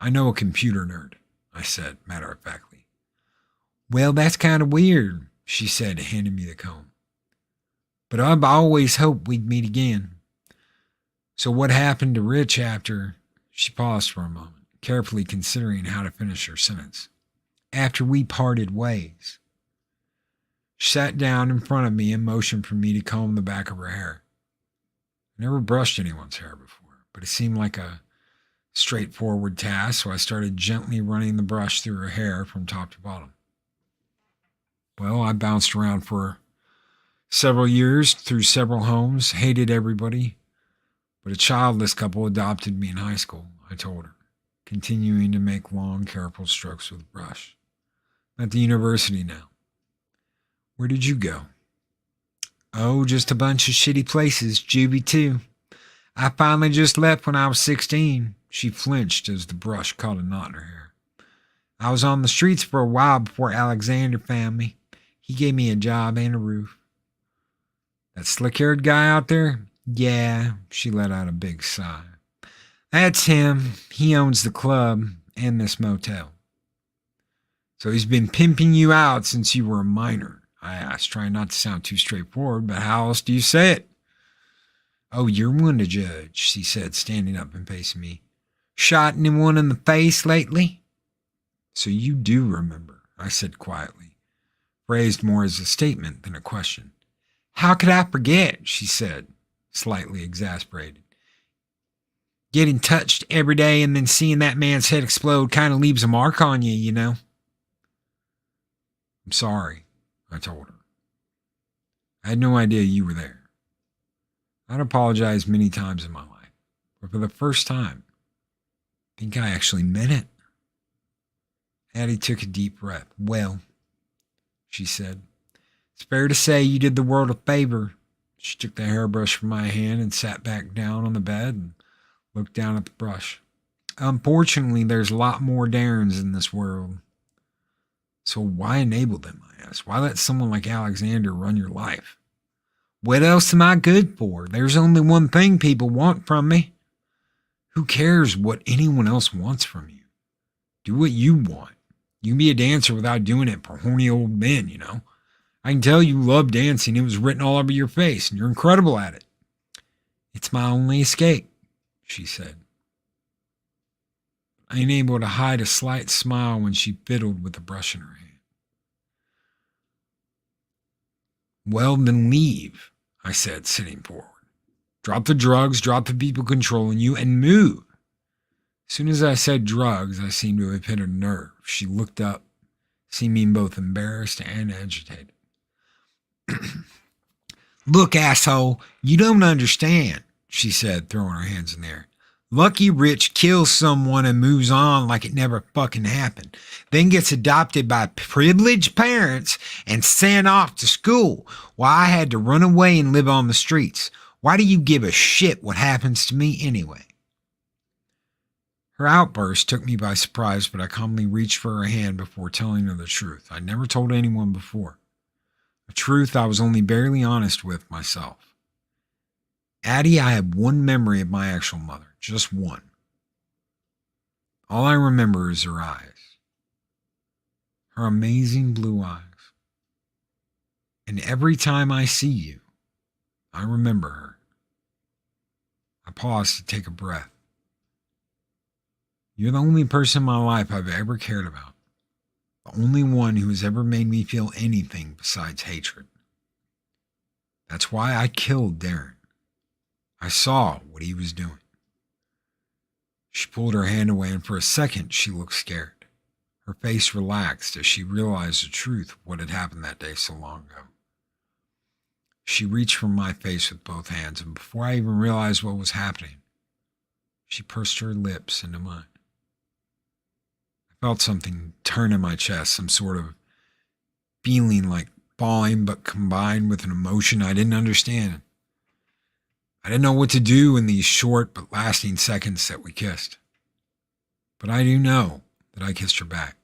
"I know a computer nerd," I said matter-of-factly. "Well, that's kind of weird," she said, handing me the comb. "But I've always hoped we'd meet again." "So what happened to Rich after—" She paused for a moment, carefully considering how to finish her sentence. "After we parted ways." She sat down in front of me and motioned for me to comb the back of her hair. I never brushed anyone's hair before, but it seemed like a straightforward task, so I started gently running the brush through her hair from top to bottom. Well, I bounced around for several years, through several homes, hated everybody, but a childless couple adopted me in high school, I told her, continuing to make long, careful strokes with the brush. "I'm at the university now." "Where did you go?" "Oh, just a bunch of shitty places, juvie too. I finally just left when I was 16. She flinched as the brush caught a knot in her hair. "I was on the streets for a while before Alexander found me. He gave me a job and a roof." "That slick-haired guy out there?" "Yeah," she let out a big sigh. "That's him. He owns the club and this motel." So he's been pimping you out since you were a minor, I asked, trying not to sound too straightforward, but how else do you say it? Oh, you're one to judge, she said, standing up and facing me. Shot anyone in the face lately? So you do remember, I said quietly, phrased more as a statement than a question. How could I forget, she said, slightly exasperated. Getting touched every day and then seeing that man's head explode kind of leaves a mark on you, you know? I'm sorry, I told her. I had no idea you were there. I'd apologized many times in my life, but for the first time, I think I actually meant it. Addie took a deep breath. Well, she said, it's fair to say you did the world a favor. She took the hairbrush from my hand and sat back down on the bed and looked down at the brush. Unfortunately, there's a lot more Darrens in this world. So why enable them, I asked? Why let someone like Alexander run your life? What else am I good for? There's only one thing people want from me. Who cares what anyone else wants from you? Do what you want. You can be a dancer without doing it for horny old men, you know. I can tell you love dancing. It was written all over your face, and you're incredible at it. It's my only escape, she said. I ain't able to hide a slight smile when she fiddled with the brush in her hand. Well, then leave, I said, sitting forward. Drop the drugs, drop the people controlling you, and move. As soon as I said drugs, I seemed to have hit a nerve. She looked up, seeming both embarrassed and agitated. Look, asshole, you don't understand, she said, throwing her hands in the air. Lucky Rich kills someone and moves on like it never fucking happened. Then gets adopted by privileged parents and sent off to school while I had to run away and live on the streets. Why do you give a shit what happens to me anyway? Her outburst took me by surprise, but I calmly reached for her hand before telling her the truth. I'd never told anyone before. A truth I was only barely honest with myself. Addie, I have one memory of my actual mother. Just one. All I remember is her eyes. Her amazing blue eyes. And every time I see you, I remember her. I pause to take a breath. You're the only person in my life I've ever cared about. The only one who has ever made me feel anything besides hatred. That's why I killed Darren. I saw what he was doing. She pulled her hand away, and for a second she looked scared. Her face relaxed as she realized the truth of what had happened that day so long ago. She reached for my face with both hands, and before I even realized what was happening, she pursed her lips into mine. I felt something turn in my chest, some sort of feeling like falling, but combined with an emotion I didn't understand. I didn't know what to do in these short but lasting seconds that we kissed. But I do know that I kissed her back.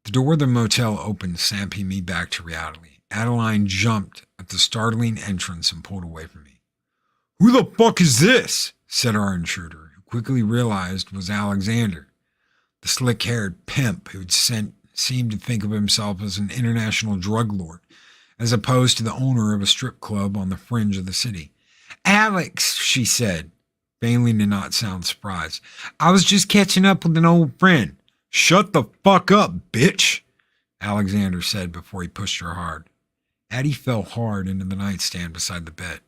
The door of the motel opened, snapping me back to reality. Adeline jumped at the startling entrance and pulled away from me. Who the fuck is this? Said our intruder, who quickly realized was Alexander, the slick-haired pimp who'd seemed to think of himself as an international drug lord, as opposed to the owner of a strip club on the fringe of the city. Alex, she said, failing to not sound surprised. I was just catching up with an old friend. Shut the fuck up, bitch, Alexander said before he pushed her hard. Addie fell hard into the nightstand beside the bed.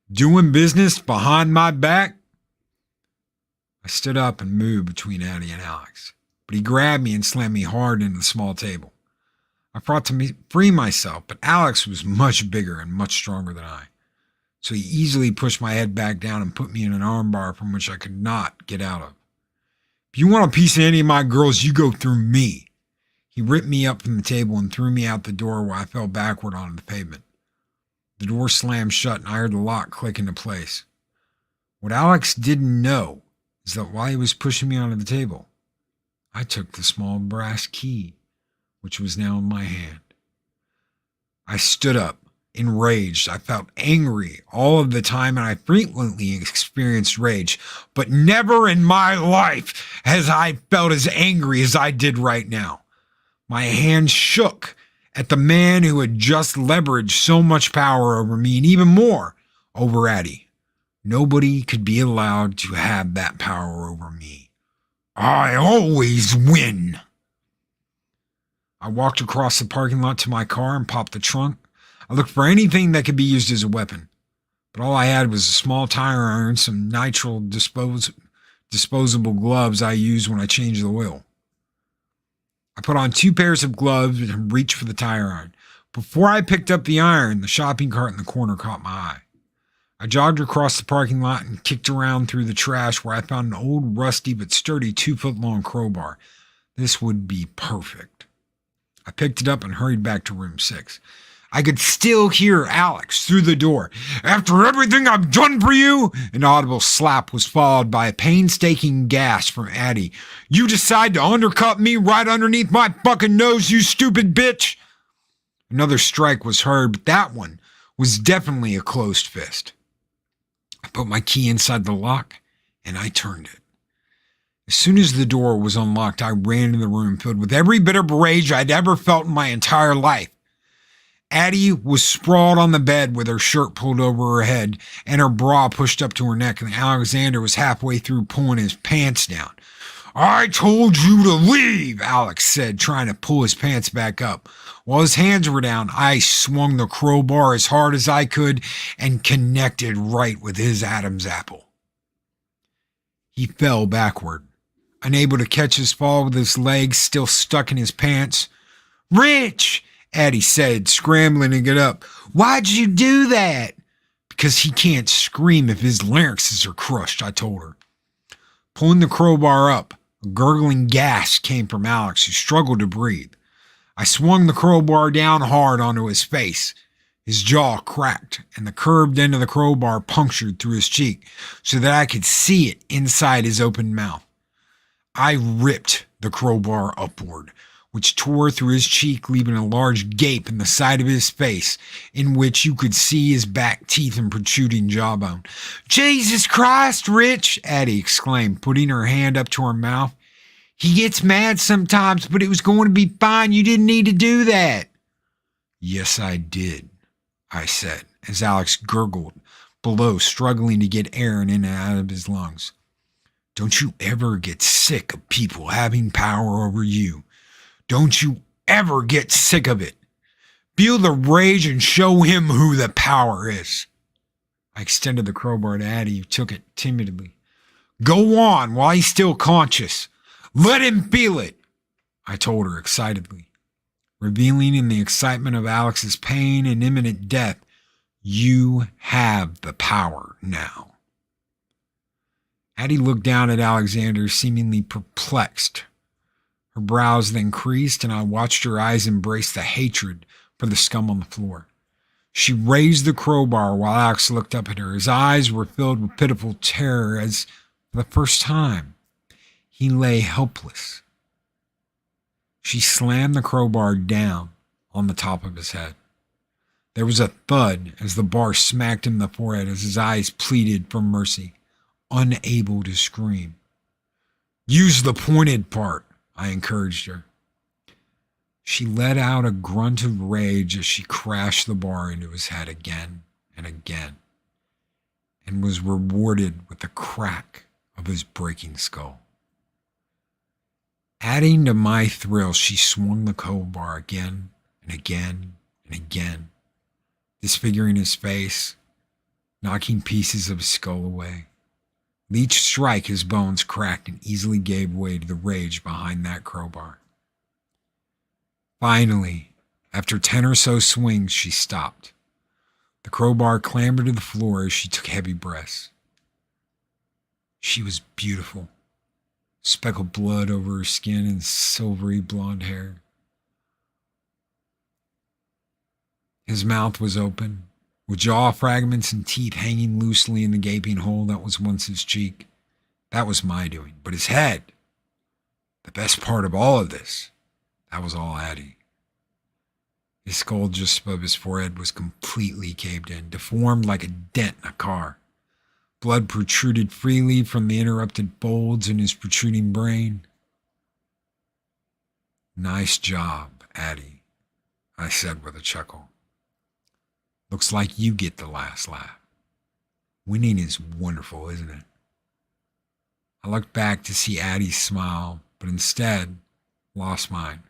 Doing business behind my back? I stood up and moved between Addie and Alex, but he grabbed me and slammed me hard into the small table. I fought to free myself, but Alex was much bigger and much stronger than I, so he easily pushed my head back down and put me in an armbar from which I could not get out of. If you want a piece of any of my girls, you go through me. He ripped me up from the table and threw me out the door where I fell backward onto the pavement. The door slammed shut and I heard the lock click into place. What Alex didn't know is that while he was pushing me onto the table, I took the small brass key, which was now in my hand. I stood up, enraged. I felt angry all of the time, and I frequently experienced rage, but never in my life has I felt as angry as I did right now. My hand shook at the man who had just leveraged so much power over me and even more over Addie. Nobody could be allowed to have that power over me. I always win. I walked across the parking lot to my car and popped the trunk. I looked for anything that could be used as a weapon, but all I had was a small tire iron, some nitrile disposable gloves I used when I changed the oil. I put on 2 pairs of gloves and reached for the tire iron. Before I picked up the iron, the shopping cart in the corner caught my eye. I jogged across the parking lot and kicked around through the trash where I found an old, rusty but sturdy 2-foot-long crowbar. This would be perfect. I picked it up and hurried back to room 6. I could still hear Alex through the door. After everything I've done for you? An audible slap was followed by a painstaking gasp from Addie. You decide to undercut me right underneath my fucking nose, you stupid bitch! Another strike was heard, but that one was definitely a closed fist. I put my key inside the lock, and I turned it. As soon as the door was unlocked, I ran into the room filled with every bit of rage I'd ever felt in my entire life. Addie was sprawled on the bed with her shirt pulled over her head and her bra pushed up to her neck, and Alexander was halfway through pulling his pants down. I told you to leave, Alex said, trying to pull his pants back up. While his hands were down, I swung the crowbar as hard as I could and connected right with his Adam's apple. He fell backward, unable to catch his fall with his legs still stuck in his pants. Rich! Addie said, scrambling to get up. Why'd you do that? Because he can't scream if his larynxes are crushed, I told her. Pulling the crowbar up, a gurgling gasp came from Alex, who struggled to breathe. I swung the crowbar down hard onto his face. His jaw cracked, and the curved end of the crowbar punctured through his cheek so that I could see it inside his open mouth. I ripped the crowbar upward, which tore through his cheek, leaving a large gape in the side of his face, in which you could see his back teeth and protruding jawbone. Jesus Christ, Rich, Addie exclaimed, putting her hand up to her mouth. He gets mad sometimes, but it was going to be fine. You didn't need to do that. Yes, I did, I said, as Alex gurgled below, struggling to get air in and out of his lungs. Don't you ever get sick of people having power over you. Don't you ever get sick of it. Feel the rage and show him who the power is. I extended the crowbar to Addie, who took it timidly. Go on while he's still conscious. Let him feel it, I told her excitedly. Revealing in the excitement of Alex's pain and imminent death, you have the power now. Addie looked down at Alexander, seemingly perplexed. Her brows then creased, and I watched her eyes embrace the hatred for the scum on the floor. She raised the crowbar while Alex looked up at her. His eyes were filled with pitiful terror as, for the first time, he lay helpless. She slammed the crowbar down on the top of his head. There was a thud as the bar smacked him in the forehead as his eyes pleaded for mercy, unable to scream. Use the pointed part, I encouraged her. She let out a grunt of rage as she crashed the bar into his head again and again, and was rewarded with the crack of his breaking skull. Adding to my thrill, she swung the crowbar again and again and again, disfiguring his face, knocking pieces of his skull away. With each strike, his bones cracked and easily gave way to the rage behind that crowbar. Finally, after 10 or so swings, she stopped. The crowbar clambered to the floor as she took heavy breaths. She was beautiful, speckled blood over her skin and silvery blonde hair. His mouth was open, with jaw fragments and teeth hanging loosely in the gaping hole that was once his cheek. That was my doing. But his head, the best part of all of this, that was all Addie. His skull just above his forehead was completely caved in, deformed like a dent in a car. Blood protruded freely from the interrupted folds in his protruding brain. "Nice job, Addie," I said with a chuckle. "Looks like you get the last laugh. Winning is wonderful, isn't it?" I looked back to see Addie smile, but instead lost mine.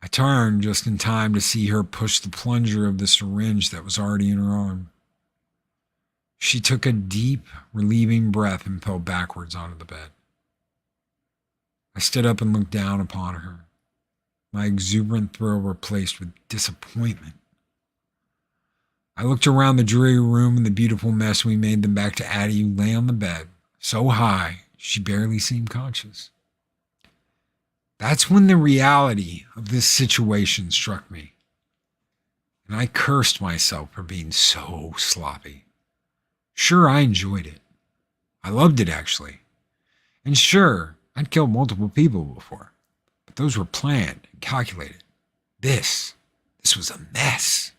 I turned just in time to see her push the plunger of the syringe that was already in her arm. She took a deep, relieving breath and fell backwards onto the bed. I stood up and looked down upon her, my exuberant thrill replaced with disappointment. I looked around the dreary room and the beautiful mess we made, then back to Addie, who lay on the bed, so high she barely seemed conscious. That's when the reality of this situation struck me, and I cursed myself for being so sloppy. Sure, I enjoyed it. I loved it, actually. And sure, I'd killed multiple people before, but those were planned and calculated. This was a mess.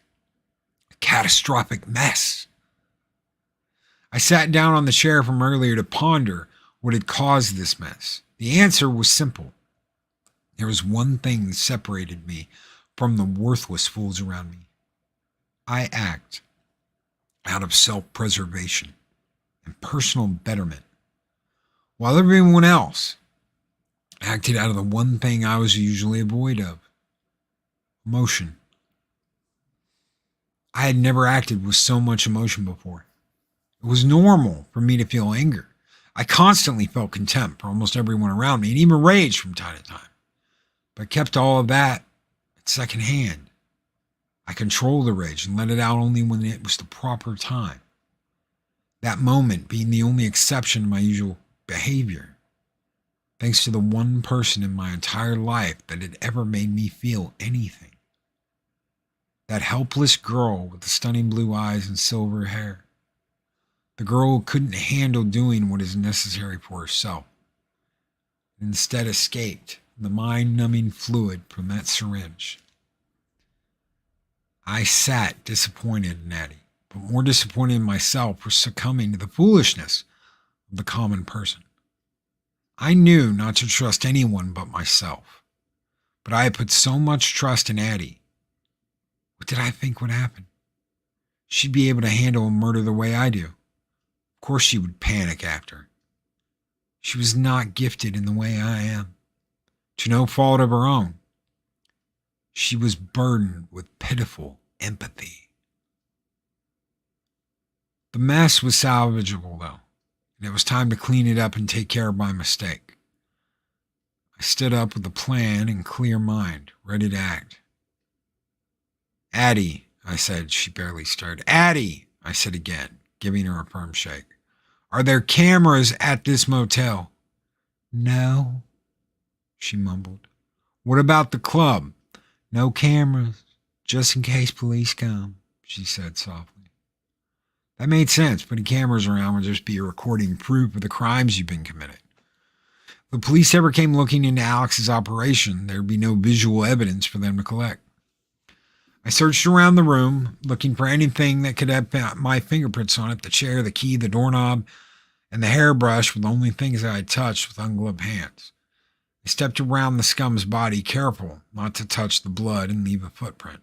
A catastrophic mess. I sat down on the chair from earlier to ponder what had caused this mess. The answer was simple. There was one thing that separated me from the worthless fools around me. I act out of self-preservation and personal betterment, while everyone else acted out of the one thing I was usually void of: emotion. I had never acted with so much emotion before. It was normal for me to feel anger. I constantly felt contempt for almost everyone around me, and even rage from time to time. But I kept all of that at second hand. I controlled the rage and let it out only when it was the proper time. That moment being the only exception to my usual behavior. Thanks to the one person in my entire life that had ever made me feel anything. That helpless girl with the stunning blue eyes and silver hair. The girl who couldn't handle doing what is necessary for herself, and instead escaped the mind-numbing fluid from that syringe. I sat disappointed in Addie, but more disappointed in myself for succumbing to the foolishness of the common person. I knew not to trust anyone but myself, but I had put so much trust in Addie. What did I think would happen? She'd be able to handle a murder the way I do. Of course she would panic after. She was not gifted in the way I am, to no fault of her own. She was burdened with pitiful empathy. The mess was salvageable, though, and it was time to clean it up and take care of my mistake. I stood up with a plan and clear mind, ready to act. "Addie," I said. She barely stirred. "Addie," I said again, giving her a firm shake. "Are there cameras at this motel?" "No," she mumbled. "What about the club?" "No cameras, just in case police come," she said softly. That made sense. Putting cameras around would just be a recording proof of the crimes you've been committed. If the police ever came looking into Alex's operation, there'd be no visual evidence for them to collect. I searched around the room, looking for anything that could have my fingerprints on it: the chair, the key, the doorknob, and the hairbrush were the only things I had touched with ungloved hands. I stepped around the scum's body, careful not to touch the blood and leave a footprint.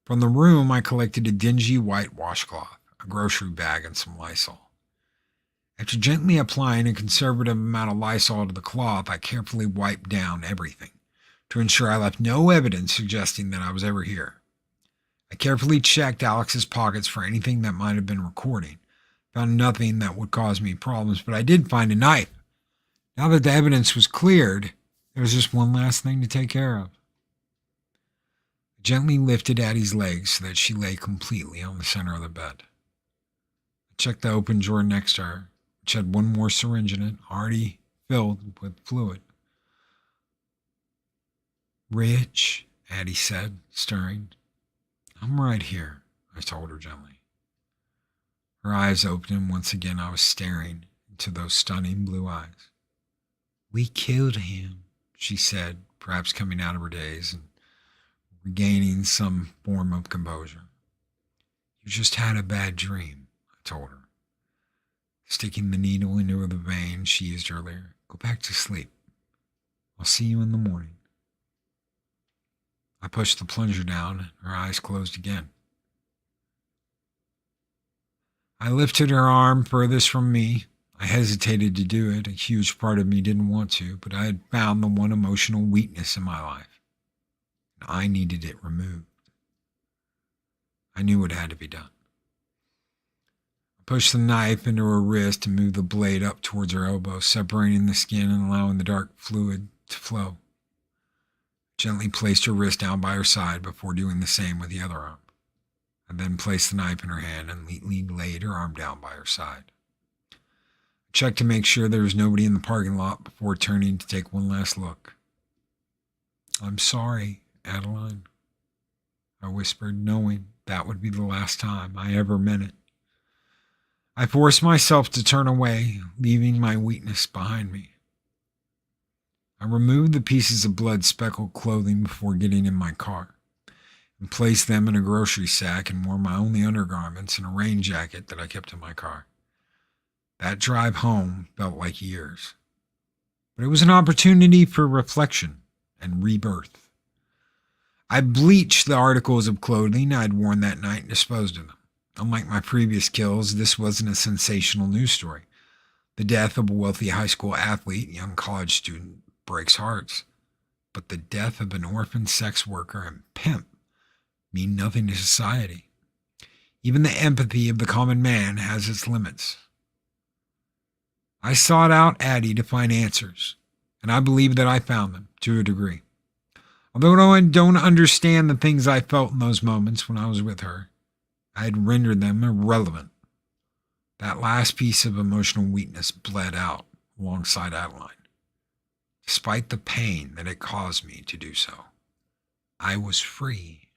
From the room, I collected a dingy white washcloth, a grocery bag, and some Lysol. After gently applying a conservative amount of Lysol to the cloth, I carefully wiped down everything to ensure I left no evidence suggesting that I was ever here. I carefully checked Alex's pockets for anything that might have been recording. Found nothing that would cause me problems, but I did find a knife. Now that the evidence was cleared, there was just one last thing to take care of. I gently lifted Addie's legs so that she lay completely on the center of the bed. I checked the open drawer next to her, which had one more syringe in it, already filled with fluid. "Rich," Addie said, stirring. "I'm right here," I told her gently. Her eyes opened, and once again I was staring into those stunning blue eyes. "We killed him," she said, perhaps coming out of her daze, and regaining some form of composure. You just had a bad dream, I told her. Sticking the needle into the vein she used earlier. Go back to sleep. I'll see you in the morning. I pushed the plunger down, and her eyes closed again. I lifted her arm furthest from me. I hesitated to do it. A huge part of me didn't want to, but I had found the one emotional weakness in my life. And I needed it removed. I knew it had to be done. I pushed the knife into her wrist and moved the blade up towards her elbow, separating the skin and allowing the dark fluid to flow. Gently placed her wrist down by her side before doing the same with the other arm. I then placed the knife in her hand and neatly laid her arm down by her side. I checked to make sure there was nobody in the parking lot before turning to take one last look. I'm sorry, Adeline, I whispered, knowing that would be the last time I ever meant it. I forced myself to turn away, leaving my weakness behind me. I removed the pieces of blood-speckled clothing before getting in my car and placed them in a grocery sack and wore my only undergarments and a rain jacket that I kept in my car. That drive home felt like years, but it was an opportunity for reflection and rebirth. I bleached the articles of clothing I'd worn that night and disposed of them. Unlike my previous kills, this wasn't a sensational news story. The death of a wealthy high school athlete, young college student, breaks hearts, but the death of an orphan sex worker and pimp mean nothing to society. Even the empathy of the common man has its limits. I sought out Addie to find answers, and I believe that I found them to a degree. Although I don't understand the things I felt in those moments when I was with her, I had rendered them irrelevant. That last piece of emotional weakness bled out alongside Adeline. Despite the pain that it caused me to do so, I was free.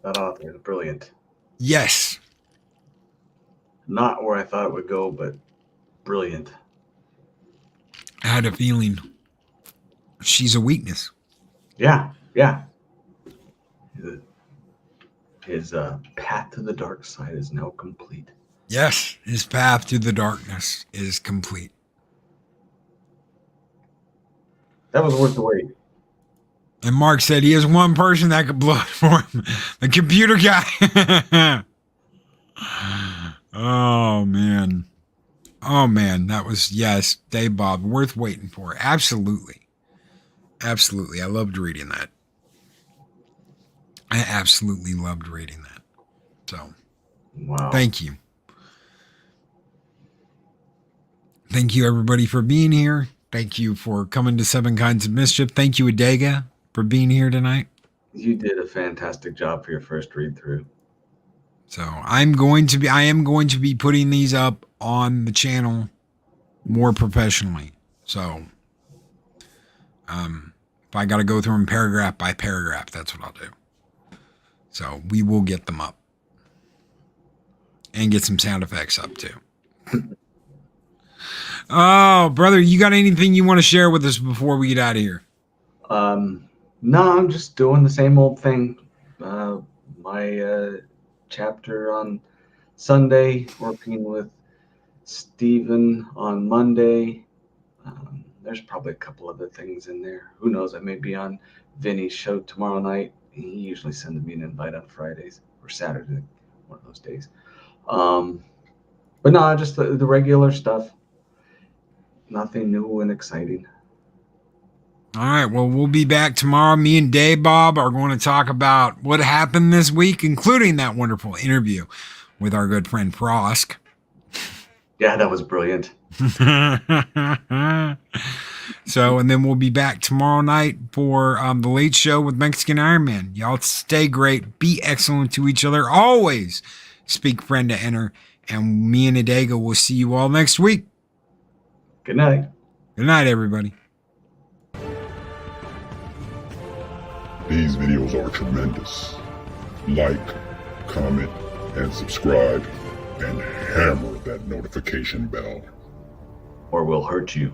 That author is brilliant. Yes. Not where I thought it would go, but brilliant. I had a feeling she's a weakness. Yeah. His path to the dark side is now complete. Yes, his path to the darkness is complete. That was worth the wait. And Mark said he has one person that could blow it for him. The computer guy. Oh, man. That was, yes, Dave Bob, worth waiting for. Absolutely. I loved reading that. I absolutely loved reading that. So, wow. Thank you. Thank you, everybody, for being here. Thank you for coming to 7 Kinds of Mischief. Thank you, Adega, for being here tonight. You did a fantastic job for your first read through. So I am going to be putting these up on the channel more professionally. So if I got to go through them paragraph by paragraph, that's what I'll do. So we will get them up and get some sound effects up too. Oh, brother, you got anything you want to share with us before we get out of here? No, I'm just doing the same old thing. My chapter on Sunday, working with Stephen on Monday. There's probably a couple other things in there. Who knows? I may be on Vinny's show tomorrow night. He usually sends me an invite on Fridays or Saturday, one of those days. But no, just the regular stuff. Nothing new and exciting. All right, well, we'll be back tomorrow. Me and Dave Bob are going to talk about what happened this week, including that wonderful interview with our good friend Frosk. Yeah, that was brilliant. So, and then we'll be back tomorrow night for the late show with Mexican Iron Man. Y'all stay great. Be excellent to each other. Always speak friend to enter. And me and Adega will see you all next week. Good night. Good night, everybody. These videos are tremendous. Like, comment, and subscribe and hammer that notification bell. or we'll hurt you.